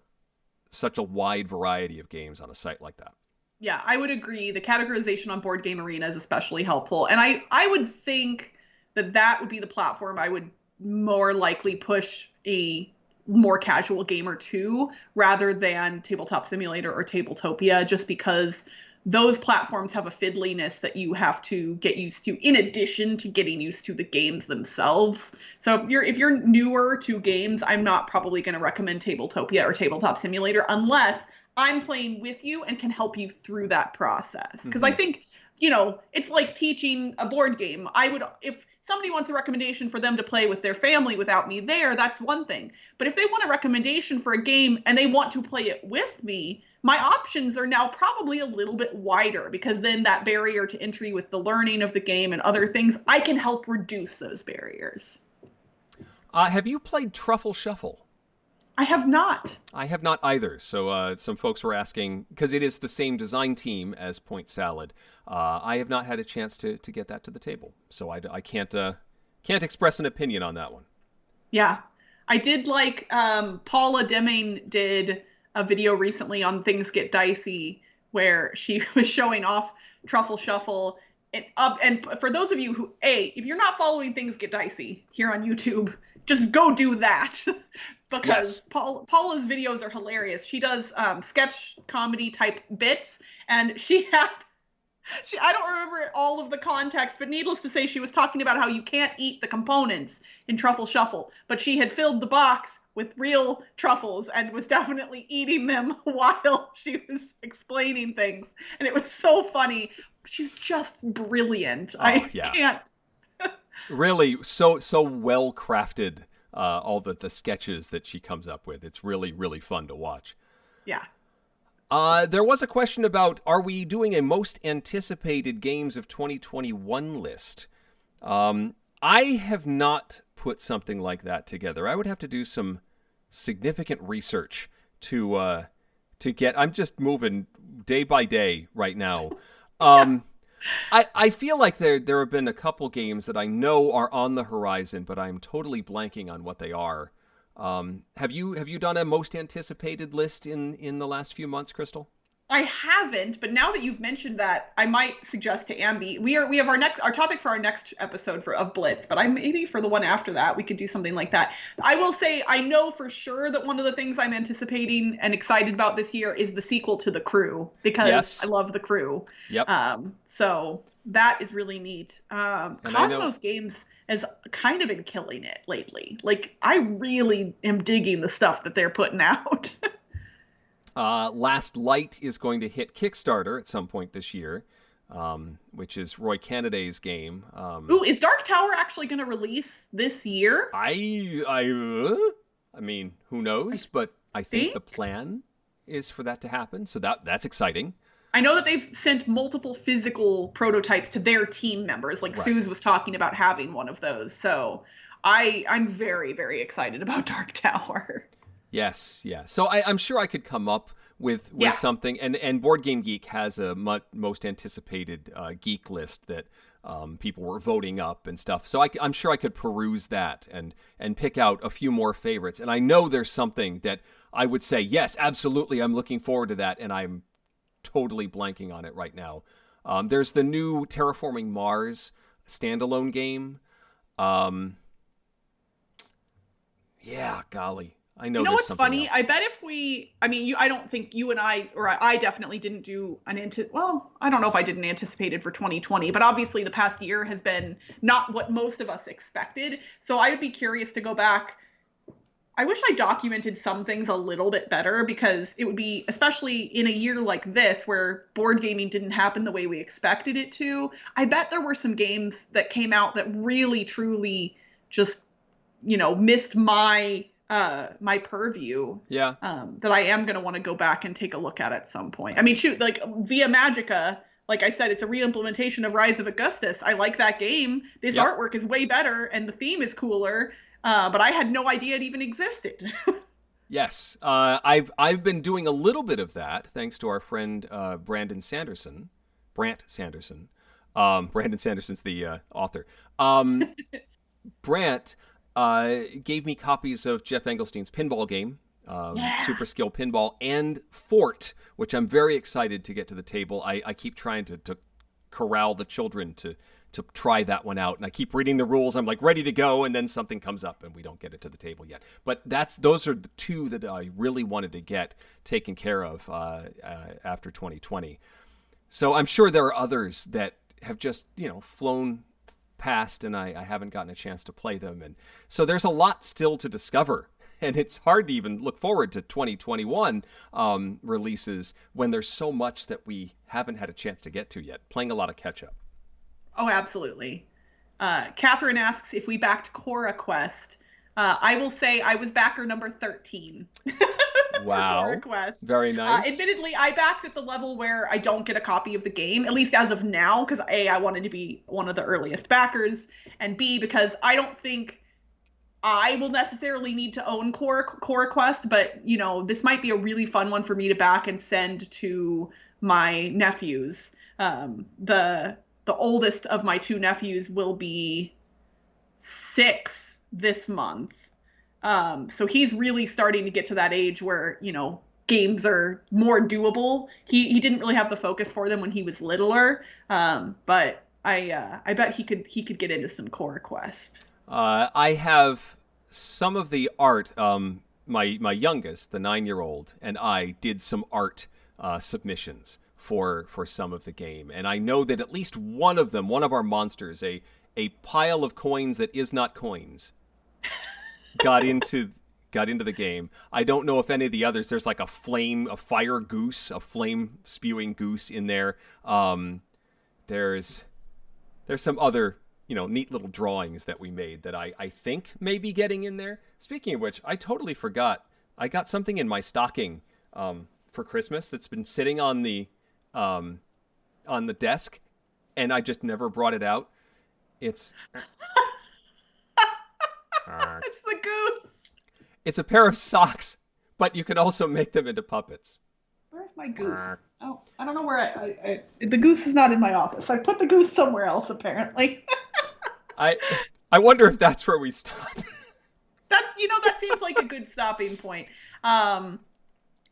such a wide variety of games on a site like that. Yeah, I would agree. The categorization on Board Game Arena is especially helpful. And I would think that would be the platform I would more likely push a more casual gamer to, rather than Tabletop Simulator or Tabletopia, just because those platforms have a fiddliness that you have to get used to in addition to getting used to the games themselves. So if you're newer to games, I'm not probably going to recommend Tabletopia or Tabletop Simulator unless I'm playing with you and can help you through that process. Because I think, it's like teaching a board game. If somebody wants a recommendation for them to play with their family without me there, that's one thing. But if they want a recommendation for a game and they want to play it with me, my options are now probably a little bit wider, because then that barrier to entry with the learning of the game and other things, I can help reduce those barriers. Have you played Truffle Shuffle? I have not. I have not either. So some folks were asking, because it is the same design team as Point Salad. I have not had a chance to get that to the table, so I can't express an opinion on that one. Yeah, I did like Paula Deming did a video recently on Things Get Dicey where she was showing off Truffle Shuffle. And for those of you who, if you're not following Things Get Dicey here on YouTube, just go do that. Because yes. Paula's videos are hilarious. She does sketch comedy type bits, and I don't remember all of the context, but needless to say, she was talking about how you can't eat the components in Truffle Shuffle, but she had filled the box with real truffles and was definitely eating them while she was explaining things. And it was so funny. She's just brilliant. Can't. Really, so well crafted. All the sketches that she comes up with. It's really, really fun to watch. Yeah. There was a question about, are we doing a most anticipated games of 2021 list? I have not put something like that together. I would have to do some significant research to get. I'm just moving day by day right now. I feel like there have been a couple games that I know are on the horizon, but I'm totally blanking on what they are. Have you done a most anticipated list in the last few months, Crystal? I haven't, but now that you've mentioned that, I might suggest to Ambi. We have our topic for our next episode of Blitz, but maybe for the one after that we could do something like that. I will say I know for sure that one of the things I'm anticipating and excited about this year is the sequel to The Crew, because yes. I love The Crew. Yep. So that is really neat. Cosmos Games has kind of been killing it lately. Like, I really am digging the stuff that they're putting out. Last Light is going to hit Kickstarter at some point this year, which is Roy Canaday's game. Ooh, is Dark Tower actually going to release this year? I mean, who knows? But I think the plan is for that to happen. So that's exciting. I know that they've sent multiple physical prototypes to their team members. Like right. Suze was talking about having one of those. So I'm very, very excited about Dark Tower. Yes, yeah. So I'm sure I could come up with something. And Board Game Geek has a most anticipated geek list that people were voting up and stuff. So I'm sure I could peruse that and pick out a few more favorites. And I know there's something that I would say, yes, absolutely, I'm looking forward to that. And I'm totally blanking on it right now. There's the new Terraforming Mars standalone game. Yeah, golly. I know. You know what's funny? Else. I bet if I don't think you and I definitely didn't do I don't know if I did an anticipated for 2020, but obviously the past year has been not what most of us expected. So I would be curious to go back. I wish I documented some things a little bit better, because it would be, especially in a year like this where board gaming didn't happen the way we expected it to. I bet there were some games that came out that really, truly just, missed my purview. Yeah. That I am going to want to go back and take a look at some point. I mean, shoot, like Via Magica, like I said, it's a re-implementation of Rise of Augustus. I like that game. This artwork is way better and the theme is cooler. But I had no idea it even existed. Yes. I've been doing a little bit of that thanks to our friend Brandon Sanderson. Brant Sanderson. Brandon Sanderson's the author. Brant gave me copies of Jeff Engelstein's pinball game, Super Skill Pinball, and Fort, which I'm very excited to get to the table. I keep trying to corral the children to try that one out, and I keep reading the rules. I'm like ready to go, and then something comes up and we don't get it to the table yet. But those are the two that I really wanted to get taken care of after 2020. So I'm sure there are others that have just flown past, and I haven't gotten a chance to play them. And so there's a lot still to discover, and it's hard to even look forward to 2021 releases when there's so much that we haven't had a chance to get to yet. Playing a lot of catch up. Oh, absolutely. Catherine asks if we backed Cora Quest. I will say I was backer number 13. Wow. Cora Quest. Very nice. Admittedly, I backed at the level where I don't get a copy of the game, at least as of now, because A, I wanted to be one of the earliest backers, and B, because I don't think I will necessarily need to own Core Quest, but this might be a really fun one for me to back and send to my nephews. The oldest of my 2 nephews will be 6 this month. So he's really starting to get to that age where, games are more doable. He didn't really have the focus for them when he was littler. But I bet he could get into some Core Quest. I have some of the art. My youngest, the 9-year-old, and I did some art submissions for some of the game, and I know that at least one of them, one of our monsters, a pile of coins that is not coins, got into the game. I don't know if any of the others. There's like a fire goose, a flame spewing goose in there. There's some other neat little drawings that we made that I think may be getting in there. Speaking of which, I totally forgot. I got something in my stocking for Christmas that's been sitting on the desk, and I just never brought it out. It's it's the goose. It's a pair of socks, but you can also make them into puppets. Where's my goose? Oh, I don't know where the goose is not in my office. I put the goose somewhere else, apparently. I wonder if that's where we stop. That seems like a good stopping point.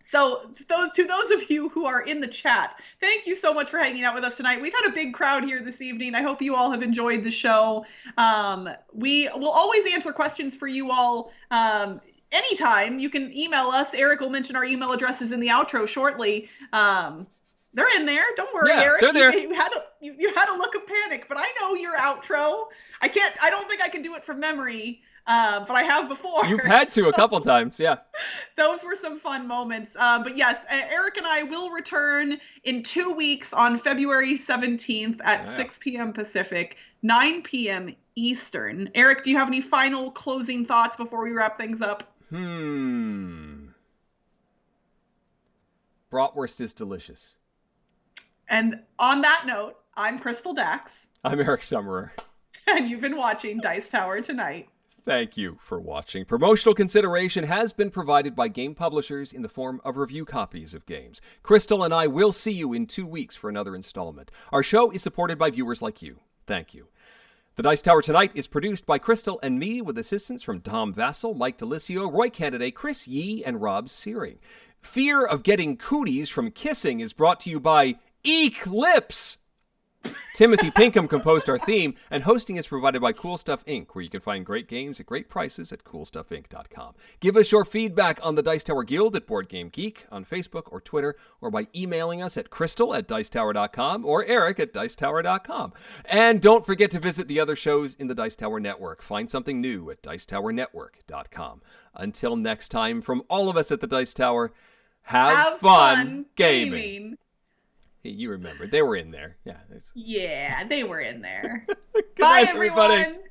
So to those of you who are in the chat, thank you so much for hanging out with us tonight. We've had a big crowd here this evening. I hope you all have enjoyed the show. We will always answer questions for you all anytime. You can email us. Eric will mention our email addresses in the outro shortly. They're in there. Don't worry, Eric. They're there. You had a look of panic, but I know your outro. I don't think I can do it from memory. But I have before. You've had to a couple times, yeah. Those were some fun moments. But yes, Eric and I will return in 2 weeks on February 17th at 6 p.m. Pacific, 9 p.m. Eastern. Eric, do you have any final closing thoughts before we wrap things up? Bratwurst is delicious. And on that note, I'm Crystal Dax. I'm Eric Summerer. And you've been watching Dice Tower Tonight. Thank you for watching. Promotional consideration has been provided by game publishers in the form of review copies of games. Crystal and I will see you in 2 weeks for another installment. Our show is supported by viewers like you. Thank you. The Dice Tower Tonight is produced by Crystal and me with assistance from Tom Vassell, Mike DeLisio, Roy Kennedy, Chris Yee, and Rob Searing. Fear of getting cooties from kissing is brought to you by Eclipse. Timothy Pinkham composed our theme, and hosting is provided by Cool Stuff Inc., where you can find great games at great prices at coolstuffinc.com. Give us your feedback on the Dice Tower Guild at Board Game Geek, on Facebook or Twitter, or by emailing us at crystal@dicetower.com or eric@dicetower.com. And don't forget to visit the other shows in the Dice Tower Network. Find something new at dicetowernetwork.com. Until next time, from all of us at the Dice Tower, have fun gaming. You remember, they were in there. Yeah, yeah, they were in there. Good night, everybody. Everyone.